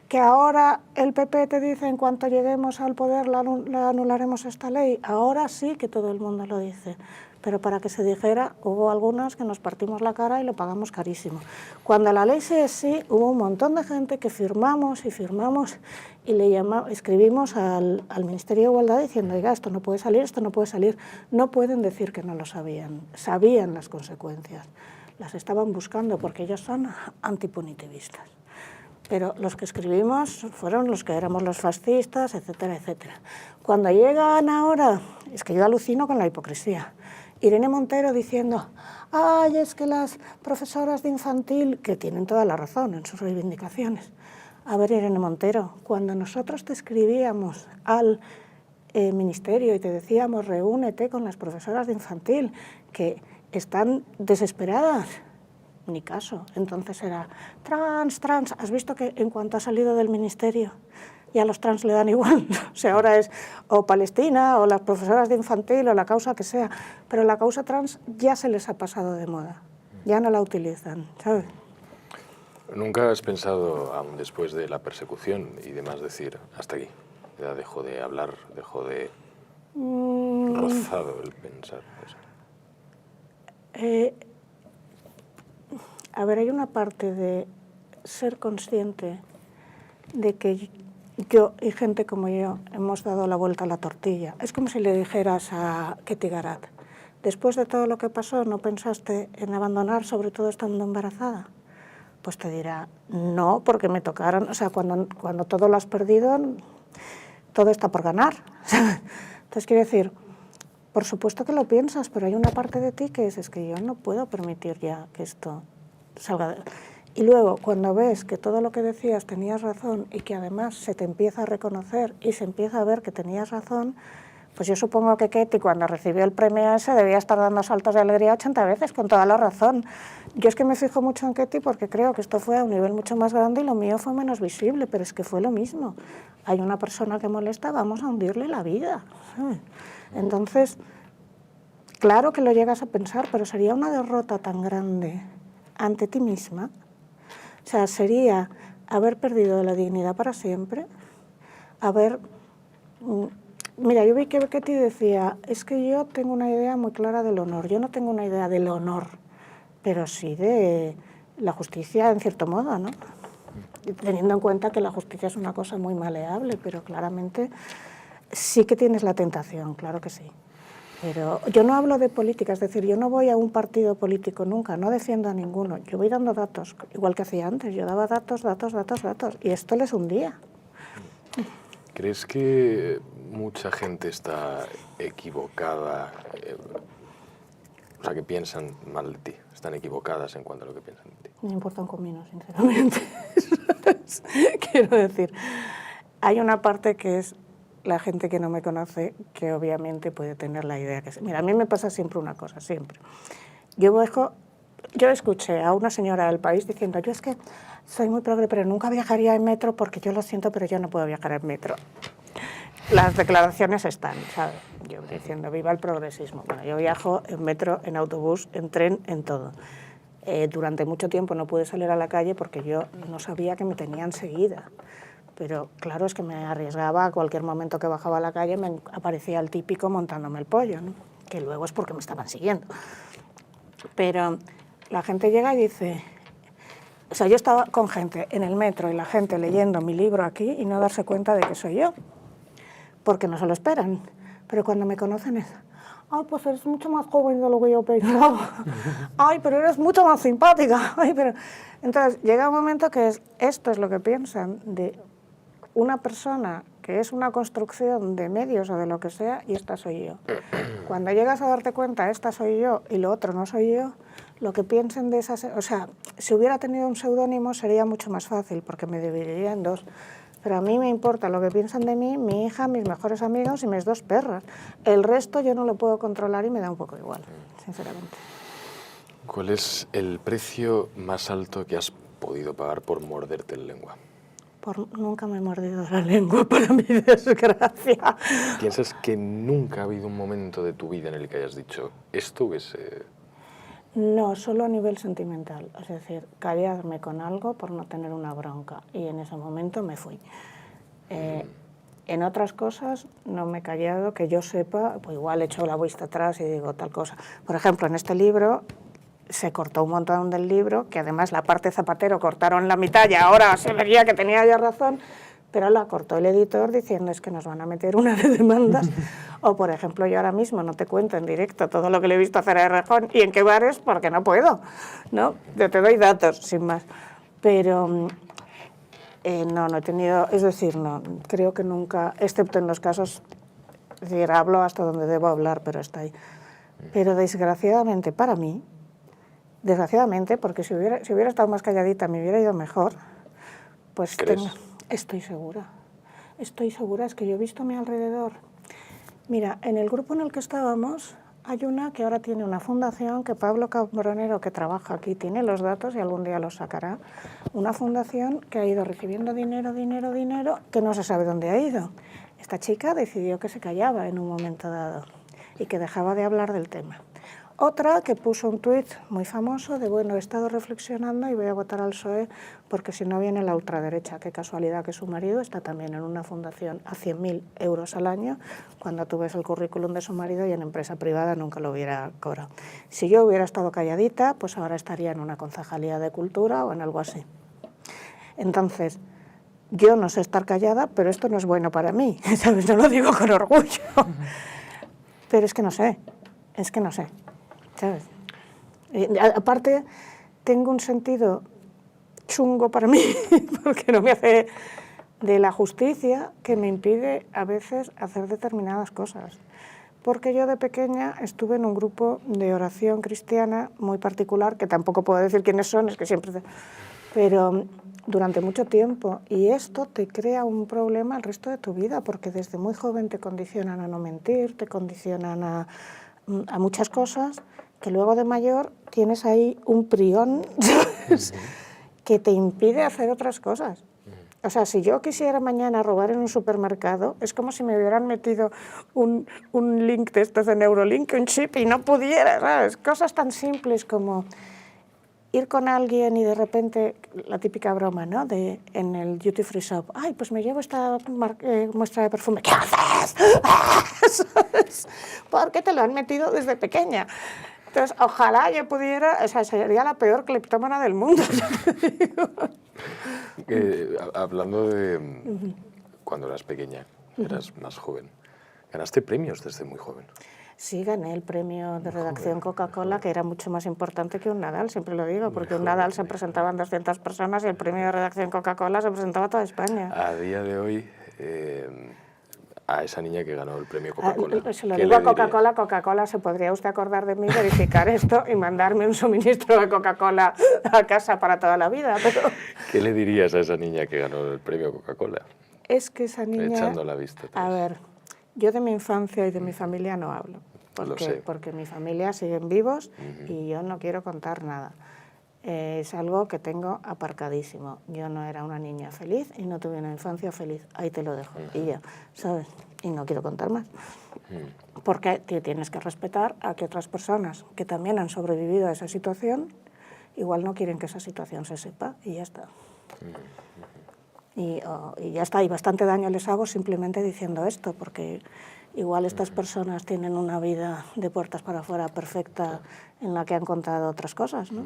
Que ahora el PP te dice, en cuanto lleguemos al poder, la anularemos esta ley. Ahora sí que todo el mundo lo dice. Pero para que se dijera, hubo algunos que nos partimos la cara y lo pagamos carísimo. Cuando la ley se sí, hubo un montón de gente que firmamos y le escribimos al Ministerio de Igualdad diciendo, oiga, esto no puede salir, esto no puede salir. No pueden decir que no lo sabían, sabían las consecuencias. Las estaban buscando porque ellos son antipunitivistas. Pero los que escribimos fueron los que éramos los fascistas, etcétera, etcétera. Cuando llegan ahora, es que yo alucino con la hipocresía. Irene Montero diciendo, ay, es que las profesoras de infantil, que tienen toda la razón en sus reivindicaciones. A ver, Irene Montero, cuando nosotros te escribíamos al ministerio y te decíamos, reúnete con las profesoras de infantil, que están desesperadas, ni caso. Entonces era trans. ¿Has visto que en cuanto ha salido del ministerio ya a los trans le dan igual? O sea, ahora es o Palestina o las profesoras de infantil o la causa que sea, pero la causa trans ya se les ha pasado de moda, ya no la utilizan, ¿sabes? ¿Nunca has pensado, aún después de la persecución y demás, decir, hasta aquí, ya dejo de hablar, dejo de rozado el pensar? A ver, hay una parte de ser consciente de que yo y gente como yo hemos dado la vuelta a la tortilla. Es como si le dijeras a Ketty Garat, después de todo lo que pasó, ¿no pensaste en abandonar, sobre todo estando embarazada? Pues te dirá, no, porque me tocaron, o sea, cuando todo lo has perdido, todo está por ganar. Entonces, quiero decir, por supuesto que lo piensas, pero hay una parte de ti que es que yo no puedo permitir ya que esto salga. Y luego, cuando ves que todo lo que decías tenías razón y que además se te empieza a reconocer y se empieza a ver que tenías razón, pues yo supongo que Ketty, cuando recibió el premio ese, debía estar dando saltos de alegría 80 veces, con toda la razón. Yo es que me fijo mucho en Ketty porque creo que esto fue a un nivel mucho más grande y lo mío fue menos visible, pero es que fue lo mismo. Hay una persona que molesta, vamos a hundirle la vida. Entonces, claro que lo llegas a pensar, pero sería una derrota tan grande ante ti misma. O sea, sería haber perdido la dignidad para siempre, Mira, yo vi que Ketty decía, es que yo tengo una idea muy clara del honor. Yo no tengo una idea del honor, pero sí de la justicia en cierto modo, ¿no? Teniendo en cuenta que la justicia es una cosa muy maleable, pero claramente sí que tienes la tentación, claro que sí. Pero yo no hablo de política, es decir, yo no voy a un partido político nunca, no defiendo a ninguno. Yo voy dando datos, igual que hacía antes. Yo daba datos, y esto les hundía. ¿Crees que mucha gente está equivocada, o sea, que piensan mal de ti? Están equivocadas en cuanto a lo que piensan de ti. Me importa un comino, sinceramente. Quiero decir, hay una parte que es la gente que no me conoce, que obviamente puede tener la idea que... Mira, a mí me pasa siempre una cosa, siempre. Yo escuché a una señora del País diciendo, yo es que soy muy progre, pero nunca viajaría en metro porque yo lo siento, pero yo no puedo viajar en metro. Las declaraciones están, ¿sabes? Yo diciendo, viva el progresismo. Bueno, yo viajo en metro, en autobús, en tren, en todo. Durante mucho tiempo no pude salir a la calle porque yo no sabía que me tenían seguida. Pero claro, es que me arriesgaba a cualquier momento que bajaba a la calle, me aparecía el típico montándome el pollo, ¿no? Que luego es porque me estaban siguiendo. Pero la gente llega y dice... O sea, yo estaba con gente en el metro y la gente leyendo mi libro aquí y no darse cuenta de que soy yo, porque no se lo esperan. Pero cuando me conocen es, ay, pues eres mucho más joven de lo que yo pensaba. Ay, pero eres mucho más simpática. Ay, pero... Entonces, llega un momento que esto es lo que piensan de una persona que es una construcción de medios o de lo que sea, y esta soy yo. Cuando llegas a darte cuenta, esta soy yo y lo otro no soy yo, lo que piensen de esas... O sea, si hubiera tenido un seudónimo sería mucho más fácil, porque me dividiría en dos. Pero a mí me importa lo que piensan de mí, mi hija, mis mejores amigos y mis 2 perras. El resto yo no lo puedo controlar y me da un poco igual, sinceramente. ¿Cuál es el precio más alto que has podido pagar por morderte la lengua? Nunca me he mordido la lengua, para mi desgracia. ¿Piensas que nunca ha habido un momento de tu vida en el que hayas dicho esto hubiese...? No, solo a nivel sentimental, es decir, callarme con algo por no tener una bronca, y en ese momento me fui. En otras cosas no me he callado, que yo sepa, pues igual he hecho la vista atrás y digo tal cosa. Por ejemplo, en este libro se cortó un montón del libro, que además la parte Zapatero cortaron la mitad y ahora se veía que tenía yo razón, pero la cortó el editor diciendo es que nos van a meter una de demandas. O, por ejemplo, yo ahora mismo no te cuento en directo todo lo que le he visto hacer a Errejón y en qué bares, porque no puedo, ¿no? Yo te doy datos, sin más. Pero no he tenido, es decir, no, creo que nunca, excepto en los casos, es decir, hablo hasta donde debo hablar, pero está ahí. Pero desgraciadamente para mí, porque si hubiera estado más calladita me hubiera ido mejor, pues estoy segura, es que yo he visto a mi alrededor. Mira, en el grupo en el que estábamos hay una que ahora tiene una fundación, que Pablo Cambronero, que trabaja aquí, tiene los datos y algún día los sacará, una fundación que ha ido recibiendo dinero, que no se sabe dónde ha ido. Esta chica decidió que se callaba en un momento dado y que dejaba de hablar del tema. Otra que puso un tuit muy famoso de, bueno, he estado reflexionando y voy a votar al PSOE porque si no viene la ultraderecha. Qué casualidad que su marido está también en una fundación a 100.000 euros al año, cuando tú ves el currículum de su marido y en empresa privada nunca lo hubiera cobrado. Si yo hubiera estado calladita, pues ahora estaría en una concejalía de cultura o en algo así. Entonces, yo no sé estar callada, pero esto no es bueno para mí, ¿sabes? No lo digo con orgullo. Pero es que no sé, ¿sabes? Aparte, tengo un sentido chungo para mí, porque no me hace de la justicia, que me impide a veces hacer determinadas cosas. Porque yo de pequeña estuve en un grupo de oración cristiana muy particular, que tampoco puedo decir quiénes son, es que siempre... Pero durante mucho tiempo, y esto te crea un problema el resto de tu vida, porque desde muy joven te condicionan a no mentir, te condicionan a muchas cosas, que luego de mayor tienes ahí un prión, ¿sabes? Que te impide hacer otras cosas. O sea, si yo quisiera mañana robar en un supermercado, es como si me hubieran metido un link de estos de Neurolink, un chip, y no pudiera, ¿sabes? Cosas tan simples como ir con alguien y de repente, la típica broma, ¿no? En el duty free shop, ay, pues me llevo esta muestra de perfume. ¿Qué haces? Porque te lo han metido desde pequeña. Entonces, ojalá yo pudiera, o sea, sería la peor cleptómana del mundo. Hablando de cuando eras pequeña, eras más joven, ganaste premios desde muy joven. Sí, gané el premio de redacción Coca-Cola, que era mucho más importante que un Nadal, siempre lo digo, porque un Nadal se presentaban 200 personas y el premio de redacción Coca-Cola se presentaba a toda España. A día de hoy, a esa niña que ganó el premio Coca-Cola, se lo digo a Coca-Cola, Coca-Cola, ¿se podría usted acordar de mí, verificar esto y mandarme un suministro de Coca-Cola a casa para toda la vida? Pero... ¿Qué le dirías a esa niña que ganó el premio Coca-Cola? Es que esa niña... Echando la vista atrás. A ver, yo de mi infancia y de mi familia no hablo, Lo sé. porque mi familia siguen vivos y yo no quiero contar nada. Es algo que tengo aparcadísimo. Yo no era una niña feliz y no tuve una infancia feliz. Ahí te lo dejo. Y ya, ¿sabes? Y no quiero contar más. Porque tienes que respetar a que otras personas que también han sobrevivido a esa situación, igual no quieren que esa situación se sepa y ya está. Y ya está, y bastante daño les hago simplemente diciendo esto, porque igual estas personas tienen una vida de puertas para afuera perfecta en la que han contado otras cosas, ¿no?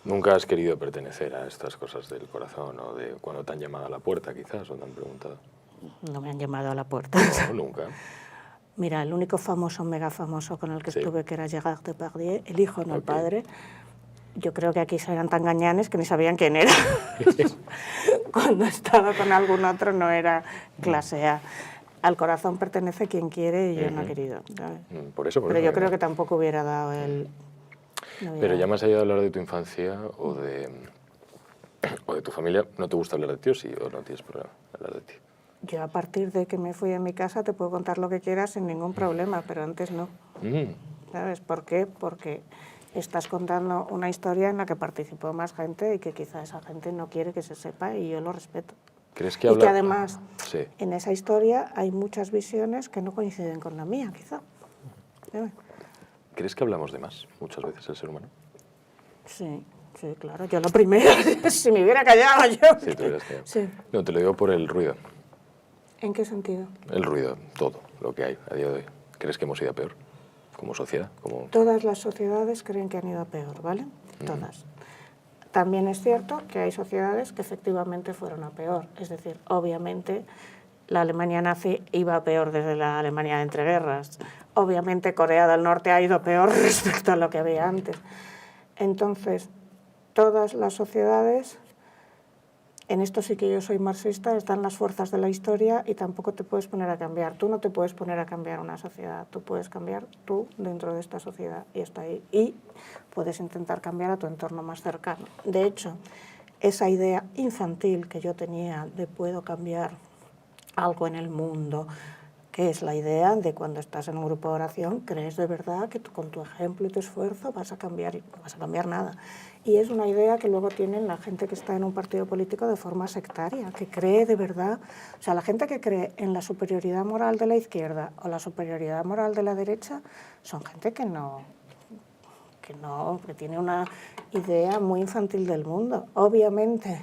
¿Nunca has querido pertenecer a estas cosas del corazón o de cuando te han llamado a la puerta, quizás, o te han preguntado? No me han llamado a la puerta. No, nunca. Mira, el único famoso, mega famoso con el que estuve, que era Gérard Depardieu, el hijo, no el padre. Yo creo que aquí eran tan gañanes que ni sabían quién era. Cuando estaba con algún otro no era clase A. Al corazón pertenece quien quiere y yo no he querido, ¿sabes? Por eso, pero yo creo que tampoco hubiera dado el... Pero ya más allá de hablar de tu infancia o de tu familia, ¿no te gusta hablar de ti o sí? ¿O no tienes problema hablar de ti? Yo a partir de que me fui a mi casa te puedo contar lo que quieras sin ningún problema, pero antes no. ¿Sabes por qué? Porque estás contando una historia en la que participó más gente y que quizá esa gente no quiere que se sepa y yo lo respeto. ¿Crees que Y que además Sí. en esa historia hay muchas visiones que no coinciden con la mía, quizá. ¿Crees que hablamos de más muchas veces el ser humano? Sí, sí, claro. Yo lo primero, si me hubiera callado yo. Sí, te hubieras callado. Sí. No, te lo digo por el ruido. ¿En qué sentido? El ruido, todo lo que hay a día de hoy. ¿Crees que hemos ido a peor como sociedad? Todas las sociedades creen que han ido a peor, ¿vale? Todas. También es cierto que hay sociedades que efectivamente fueron a peor. Es decir, obviamente la Alemania nazi iba a peor desde la Alemania de entreguerras. Obviamente Corea del Norte ha ido peor respecto a lo que había antes. Entonces, todas las sociedades, en esto sí que yo soy marxista, están las fuerzas de la historia y tampoco te puedes poner a cambiar. Tú no te puedes poner a cambiar una sociedad, tú puedes cambiar tú dentro de esta sociedad y está ahí. Y puedes intentar cambiar a tu entorno más cercano. De hecho, esa idea infantil que yo tenía de puedo cambiar algo en el mundo, que es la idea de cuando estás en un grupo de oración, crees de verdad que tú, con tu ejemplo y tu esfuerzo vas a cambiar, y no vas a cambiar nada. Y es una idea que luego tienen la gente que está en un partido político de forma sectaria, que cree de verdad, o sea, la gente que cree en la superioridad moral de la izquierda o la superioridad moral de la derecha, son gente que tiene una idea muy infantil del mundo. Obviamente,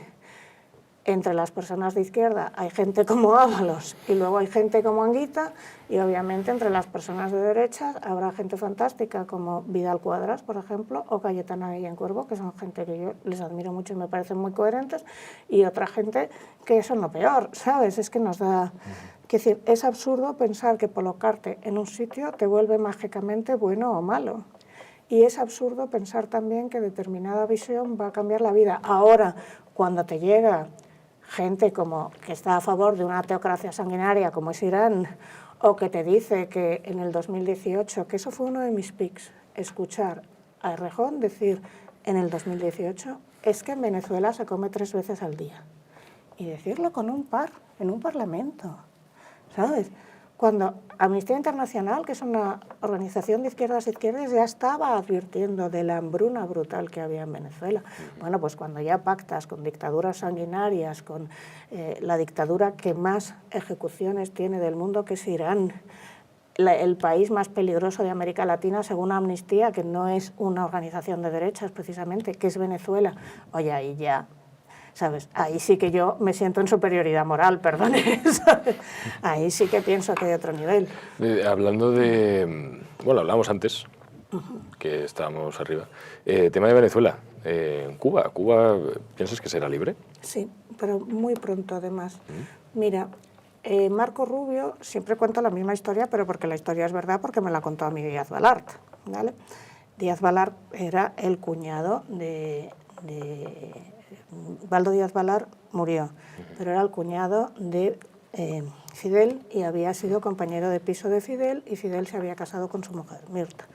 entre las personas de izquierda hay gente como Ábalos y luego hay gente como Anguita, y obviamente entre las personas de derecha habrá gente fantástica como Vidal Cuadras, por ejemplo, o Cayetana Cuervo, que son gente que yo les admiro mucho y me parecen muy coherentes, y otra gente que son lo peor, ¿sabes? Es que nos da... Es decir, es absurdo pensar que colocarte en un sitio te vuelve mágicamente bueno o malo. Y es absurdo pensar también que determinada visión va a cambiar la vida. Ahora, cuando te llega gente como que está a favor de una teocracia sanguinaria como es Irán, o que te dice que en el 2018, que eso fue uno de mis pics, escuchar a Errejón decir en el 2018 es que en Venezuela se come 3 veces al día. Y decirlo con un par, en un parlamento, ¿sabes? Cuando Amnistía Internacional, que es una organización de izquierdas, ya estaba advirtiendo de la hambruna brutal que había en Venezuela. Bueno, pues cuando ya pactas con dictaduras sanguinarias, con la dictadura que más ejecuciones tiene del mundo, que es Irán, el país más peligroso de América Latina, según Amnistía, que no es una organización de derechas precisamente, que es Venezuela, oye, ahí ya... ¿sabes? Ahí sí que yo me siento en superioridad moral, perdone, ¿sabes? Ahí sí que pienso que hay otro nivel. Hablando de... Bueno, hablamos antes, que estábamos arriba. Tema de Venezuela. Cuba. ¿Cuba piensas que será libre? Sí, pero muy pronto además. Mira, Marco Rubio, siempre cuento la misma historia, pero porque la historia es verdad, porque me la contó a mí Díaz Balart, ¿vale? Díaz Balart era el cuñado de Baldo Díaz Balart murió, pero era el cuñado de Fidel y había sido compañero de piso de Fidel, y Fidel se había casado con su mujer, Mirta,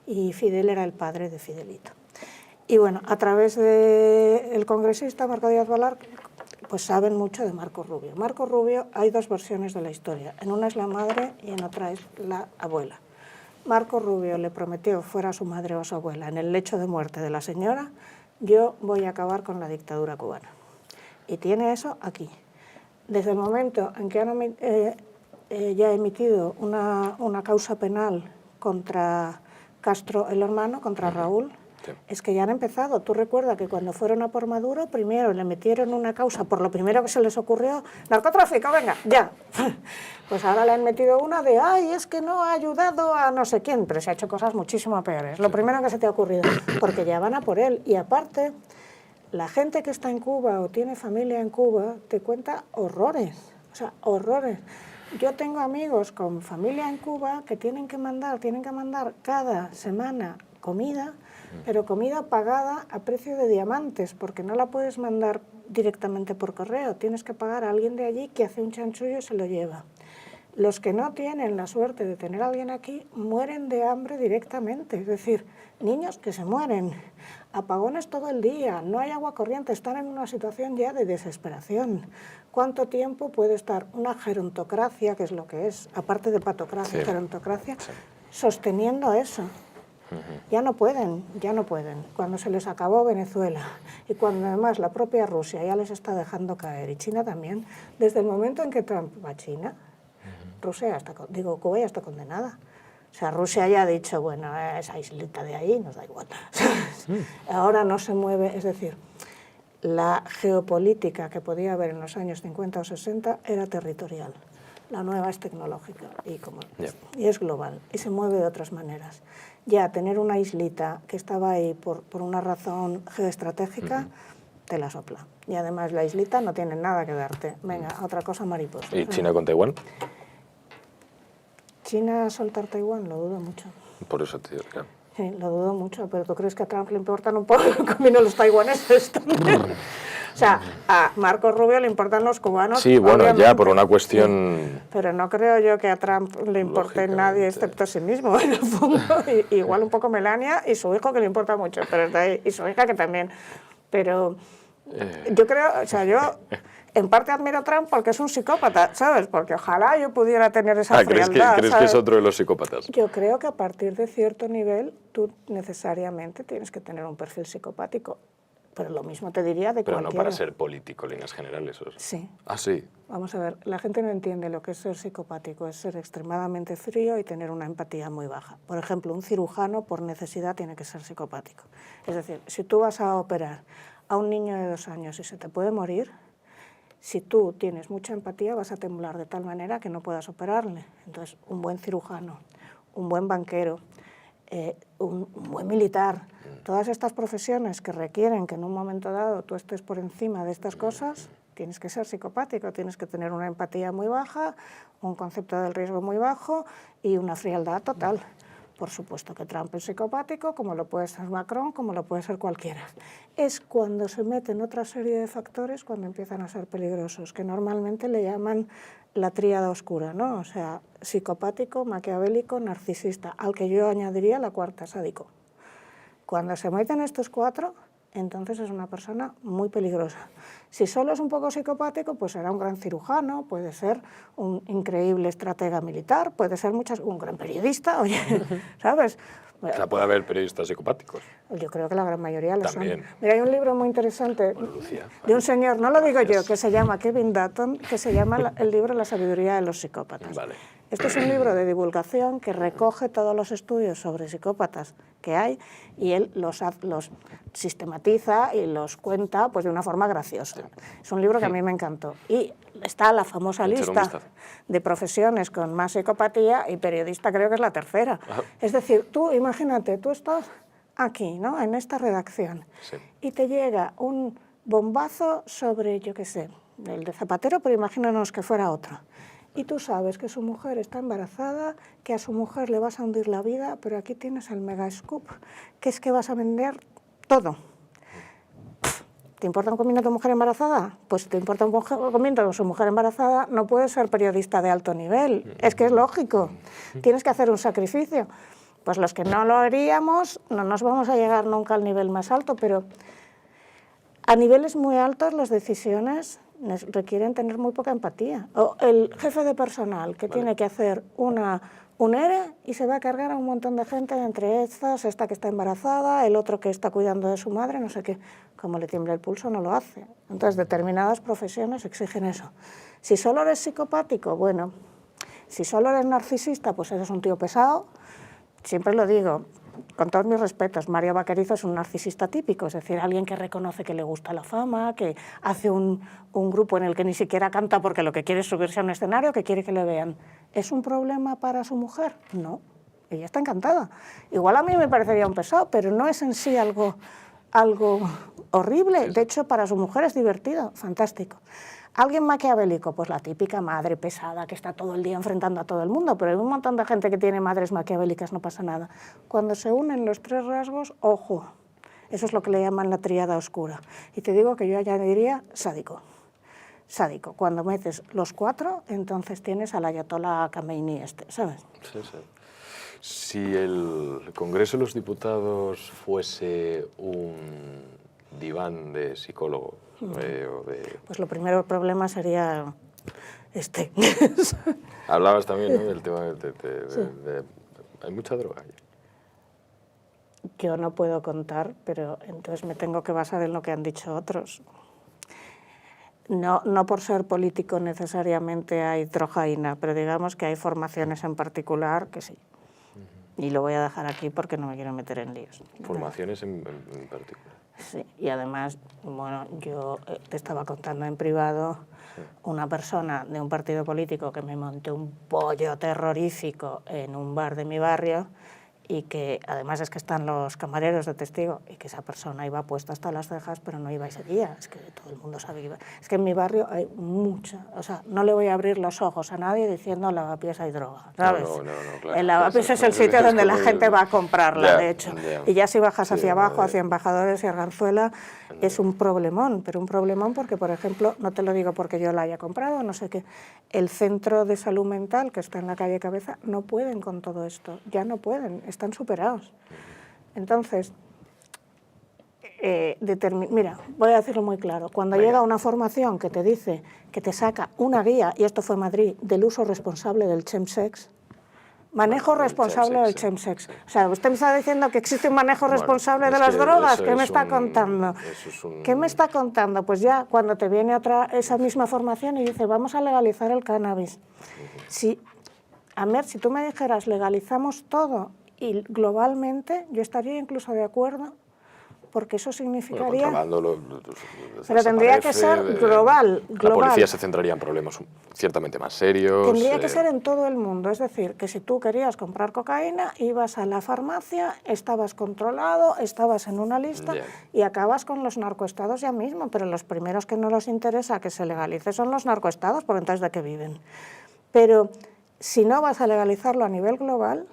y Fidel era el padre de Fidelito. Y bueno, a través del congresista Marco Díaz Balart, pues saben mucho de Marco Rubio. Marco Rubio, hay 2 versiones de la historia, en una es la madre y en otra es la abuela. Marco Rubio le prometió, fuera su madre o su abuela, en el lecho de muerte de la señora: yo voy a acabar con la dictadura cubana. Y tiene eso aquí. Desde el momento en que han ya emitido una causa penal contra Castro, el hermano, contra Raúl, sí, es que ya han empezado. Tú recuerdas que cuando fueron a por Maduro, primero le metieron una causa por lo primero que se les ocurrió: narcotráfico, venga, ya. Pues ahora le han metido una de, ay, es que no ha ayudado a no sé quién, pero se ha hecho cosas muchísimo peores. Lo primero que se te ha ocurrido, porque ya van a por él. Y aparte, la gente que está en Cuba o tiene familia en Cuba te cuenta horrores, o sea, horrores. Yo tengo amigos con familia en Cuba que tienen que mandar cada semana comida, pero comida pagada a precio de diamantes, porque no la puedes mandar directamente por correo, tienes que pagar a alguien de allí que hace un chanchullo y se lo lleva. Los que no tienen la suerte de tener a alguien aquí mueren de hambre directamente, es decir, niños que se mueren, apagones todo el día, no hay agua corriente, están en una situación ya de desesperación. ¿Cuánto tiempo puede estar una gerontocracia, que es lo que es, aparte de patocracia, sí, gerontocracia, sí, sosteniendo eso? Ya no pueden, ya no pueden. Cuando se les acabó Venezuela y cuando además la propia Rusia ya les está dejando caer, y China también, desde el momento en que Trump va a China, Rusia ya está, Cuba ya está condenada. O sea, Rusia ya ha dicho, bueno, esa islita de ahí nos da igual. Ahora no se mueve, es decir, la geopolítica que podía haber en los años 50 o 60 era territorial. La nueva es tecnológica y es global y se mueve de otras maneras. Ya tener una islita que estaba ahí por una razón geoestratégica, te la sopla. Y además la islita no tiene nada que darte. Venga, otra cosa mariposa. ¿Y China con Taiwán? China soltar Taiwán, lo dudo mucho. Por eso te digo, claro. Sí, lo dudo mucho, pero ¿tú crees que a Trump le importan un poco el camino los taiwaneses también? O sea, a Marco Rubio le importan los cubanos. Sí, bueno, obviamente. Ya por una cuestión... Sí, pero no creo yo que a Trump le importe nadie excepto a sí mismo, en el fondo. Igual un poco Melania y su hijo, que le importa mucho, pero está ahí, y su hija que también. Pero yo creo, o sea, yo en parte admiro a Trump porque es un psicópata, ¿sabes? Porque ojalá yo pudiera tener esa frialdad. ¿Crees que es otro de los psicópatas? Yo creo que a partir de cierto nivel tú necesariamente tienes que tener un perfil psicopático. Pero lo mismo te diría de cualquiera. Pero no para ser político, en líneas generales. Sí. Ah, sí. Vamos a ver, la gente no entiende lo que es ser psicopático, es ser extremadamente frío y tener una empatía muy baja. Por ejemplo, un cirujano por necesidad tiene que ser psicopático. Es decir, si tú vas a operar a un niño de 2 años y se te puede morir, si tú tienes mucha empatía vas a temblar de tal manera que no puedas operarle. Entonces, un buen cirujano, un buen banquero, un buen militar, todas estas profesiones que requieren que en un momento dado tú estés por encima de estas cosas, tienes que ser psicopático, tienes que tener una empatía muy baja, un concepto del riesgo muy bajo y una frialdad total. Por supuesto que Trump es psicopático, como lo puede ser Macron, como lo puede ser cualquiera. Es cuando se meten otra serie de factores cuando empiezan a ser peligrosos, que normalmente le llaman la tríada oscura, ¿no? O sea, psicopático, maquiavélico, narcisista, al que yo añadiría la cuarta, sádico. Cuando se meten estos 4, entonces es una persona muy peligrosa. Si solo es un poco psicopático, pues será un gran cirujano, puede ser un increíble estratega militar, puede ser un gran periodista, oye, ¿sabes? O sea, puede haber periodistas psicopáticos. Yo creo que la gran mayoría lo También. son. Mira, hay un libro muy interesante de un señor, no lo digo yo, que se llama Kevin Dutton, que se llama el libro La sabiduría de los psicópatas. Vale. Este es un libro de divulgación que recoge todos los estudios sobre psicópatas que hay y él los sistematiza y los cuenta pues, de una forma graciosa. Sí. Es un libro que a mí me encantó. Y está la famosa lista de profesiones con más psicopatía y periodista creo que es la tercera. Ajá. Es decir, tú imagínate, tú estás aquí, ¿no? En esta redacción y te llega un bombazo sobre, yo qué sé, el de Zapatero, pero imagínanos que fuera otro. Y tú sabes que su mujer está embarazada, que a su mujer le vas a hundir la vida, pero aquí tienes el mega scoop, que es que vas a vender todo. ¿Te importa un comino de mujer embarazada? Pues si te importa un comino de su mujer embarazada, no puedes ser periodista de alto nivel. Es que es lógico. Tienes que hacer un sacrificio. Pues los que no lo haríamos, no nos vamos a llegar nunca al nivel más alto, pero a niveles muy altos las decisiones requieren tener muy poca empatía. O el jefe de personal que tiene que hacer un ERE y se va a cargar a un montón de gente, entre estas, esta que está embarazada, el otro que está cuidando de su madre, no sé qué. Como le tiembla el pulso, no lo hace. Entonces, determinadas profesiones exigen eso. Si solo eres psicopático, bueno, si solo eres narcisista, pues eres un tío pesado. Siempre lo digo, con todos mis respetos, Mario Vaquerizo es un narcisista típico, es decir, alguien que reconoce que le gusta la fama, que hace un grupo en el que ni siquiera canta porque lo que quiere es subirse a un escenario, que quiere que le vean. ¿Es un problema para su mujer? No, ella está encantada. Igual a mí me parecería un pesado, pero no es en sí algo horrible. De hecho, para su mujer es divertido, fantástico. Alguien maquiavélico, pues la típica madre pesada que está todo el día enfrentando a todo el mundo, pero hay un montón de gente que tiene madres maquiavélicas, no pasa nada. Cuando se unen los 3 rasgos, ojo, eso es lo que le llaman la tríada oscura. Y te digo que yo añadiría sádico. Sádico. Cuando metes los 4, entonces tienes al ayatolá Khamenei ¿sabes? Sí, sí. Si el Congreso de los Diputados fuese un diván de psicólogo, Pues lo primero el problema sería este. Hablabas también, ¿no?, del tema hay mucha droga. yo no puedo contar, pero entonces me tengo que basar en lo que han dicho otros. No por ser político necesariamente hay drogaína, pero digamos que hay formaciones en particular que sí. Y lo voy a dejar aquí porque no me quiero meter en líos. Formaciones en particular. Sí, y además, bueno, yo te estaba contando en privado una persona de un partido político que me montó un pollo terrorífico en un bar de mi barrio y que además es que están los camareros de testigo y que esa persona iba puesta hasta las cejas, pero no iba ese día, es que todo el mundo sabe que iba. Es que en mi barrio hay mucha, o sea, no le voy a abrir los ojos a nadie diciendo lavapiés hay droga, ¿sabes? No, claro. El lavapiés es el sitio donde la gente va a comprarla, de hecho. Y ya si bajas hacia abajo, hacia Embajadores y Arganzuela, es un problemón, pero un problemón porque, por ejemplo, no te lo digo porque yo la haya comprado, no sé qué, el centro de salud mental que está en la calle Cabeza no pueden con todo esto, ya no pueden, están superados. Entonces, mira, voy a decirlo muy claro, cuando llega una formación que te dice que te saca una guía, y esto fue Madrid, del uso responsable del chemsex, manejo responsable del chemsex. O sea, usted me está diciendo que existe un manejo responsable de las drogas. ¿Qué me está contando? ¿Qué me está contando? Pues ya cuando te viene esa misma formación y dice, vamos a legalizar el cannabis. Si tú me dijeras, legalizamos todo y globalmente, yo estaría incluso de acuerdo, porque eso significaría... pero tendría que ser global. La policía se centraría en problemas ciertamente más serios. Tendría que ser en todo el mundo. Es decir, que si tú querías comprar cocaína, ibas a la farmacia, estabas controlado, estabas en una lista y acabas con los narcoestados ya mismo. Pero los primeros que no les interesa que se legalice son los narcoestados, porque entonces ¿de qué viven? Pero si no vas a legalizarlo a nivel global...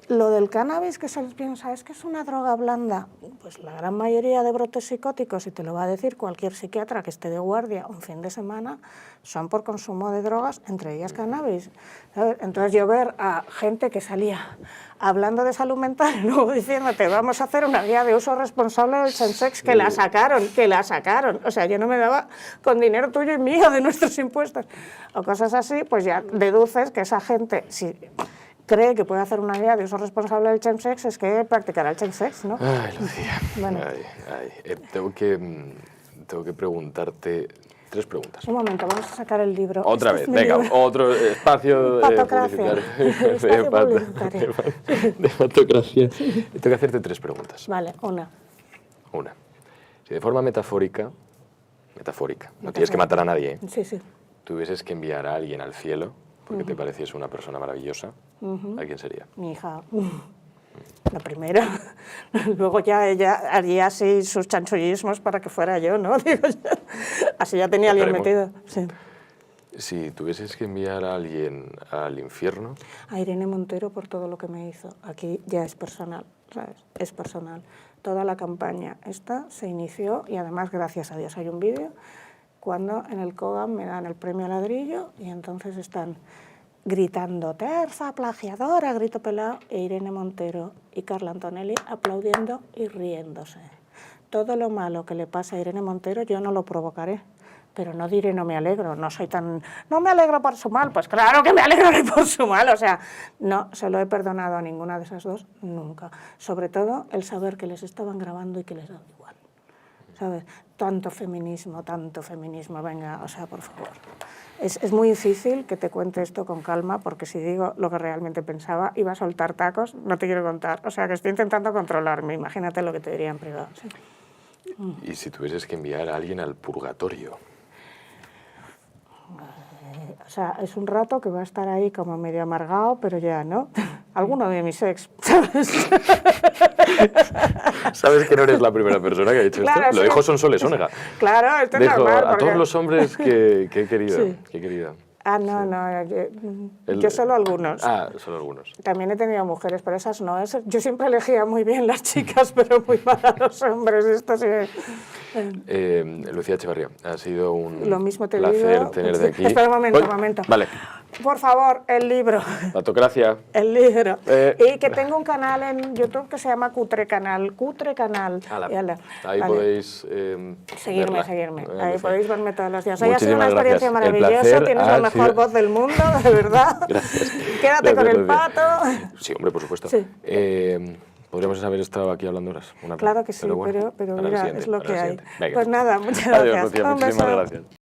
Lo del cannabis, que se piensa, es que es una droga blanda. Pues la gran mayoría de brotes psicóticos, y te lo va a decir cualquier psiquiatra que esté de guardia un fin de semana, son por consumo de drogas, entre ellas cannabis. ¿Sabes? Entonces yo ver a gente que salía hablando de salud mental y luego diciéndote, vamos a hacer una guía de uso responsable del chemsex, que la sacaron. O sea, yo no me daba con dinero tuyo y mío de nuestros impuestos. O cosas así, pues ya deduces que esa gente... si cree que puede hacer una guía de uso responsable del chemsex, es que practicará el chemsex, ¿no? Ay, Lucía. Bueno. Tengo que preguntarte 3 preguntas. Un momento, vamos a sacar el libro. Otra vez, venga, otro espacio Patocracia. publicitario. De patocracia. Tengo que hacerte 3 preguntas. Vale, una. Si de forma metafórica, no tienes que matar a nadie, Sí. tuvieses que enviar a alguien al cielo, porque te pareciese una persona maravillosa, ¿a quién sería? Mi hija. La primera. Luego ya ella haría así sus chanchullismos para que fuera yo, ¿no? Digo, así ya tenía alguien metido. Sí. Si tuvieses que enviar a alguien al infierno... A Irene Montero por todo lo que me hizo. Aquí ya es personal, ¿sabes? Es personal. Toda la campaña esta se inició, y además, gracias a Dios, hay un vídeo, cuando en el COGAM me dan el premio Ladrillo y entonces están gritando terfa, plagiadora, grito pelado, e Irene Montero y Carla Antonelli aplaudiendo y riéndose. Todo lo malo que le pasa a Irene Montero yo no lo provocaré, pero no diré no me alegro, no me alegro por su mal, pues claro que me alegro por su mal, o sea, no se lo he perdonado a ninguna de esas dos, nunca. Sobre todo el saber que les estaban grabando y que les daba igual. ¿Sabes? Tanto feminismo, venga, o sea, por favor. Es muy difícil que te cuente esto con calma, porque si digo lo que realmente pensaba, iba a soltar tacos, no te quiero contar. O sea, que estoy intentando controlarme, imagínate lo que te diría en privado. ¿Sí? ¿Y si tuvieses que enviar a alguien al purgatorio? O sea, es un rato que va a estar ahí como medio amargado, pero ya, ¿no? Alguno de mis ex, ¿sabes? ¿Sabes que no eres la primera persona que ha dicho esto? Lo dijo Sonsoles Onega. Claro, esto es normal. A todos los hombres que he querido. Sí. Que he querido. No, yo solo algunos. Solo algunos. También he tenido mujeres, pero esas no. Yo siempre elegía muy bien las chicas, pero muy mal a los hombres. Esto sí. Lucía Echevarría, ha sido un Lo mismo te placer digo. tenerte aquí. Espera un momento, Uy, un momento. Vale, Por favor, el libro. Patocracia. El libro. Eh. Y que tengo un canal en YouTube que se llama Cutre Canal. Cutre Canal. Ala, Yala, ahí vale. podéis Seguirme. Ahí podéis verme todos los días. Hoy ha sido Muchísimas una experiencia gracias. El maravillosa. placer Tienes ha la mejor sido- voz del mundo, de verdad. Gracias. Quédate con Gracias, el Lucía. pato. Sí, hombre, por supuesto. Sí. Podríamos haber estado aquí hablando horas. Una pena. Claro que sí, bueno, pero para la mira, siguiente, es lo para que la hay. siguiente. Venga. Pues nada, muchas Adiós, gracias. Lucía, Un muchísimas beso. gracias.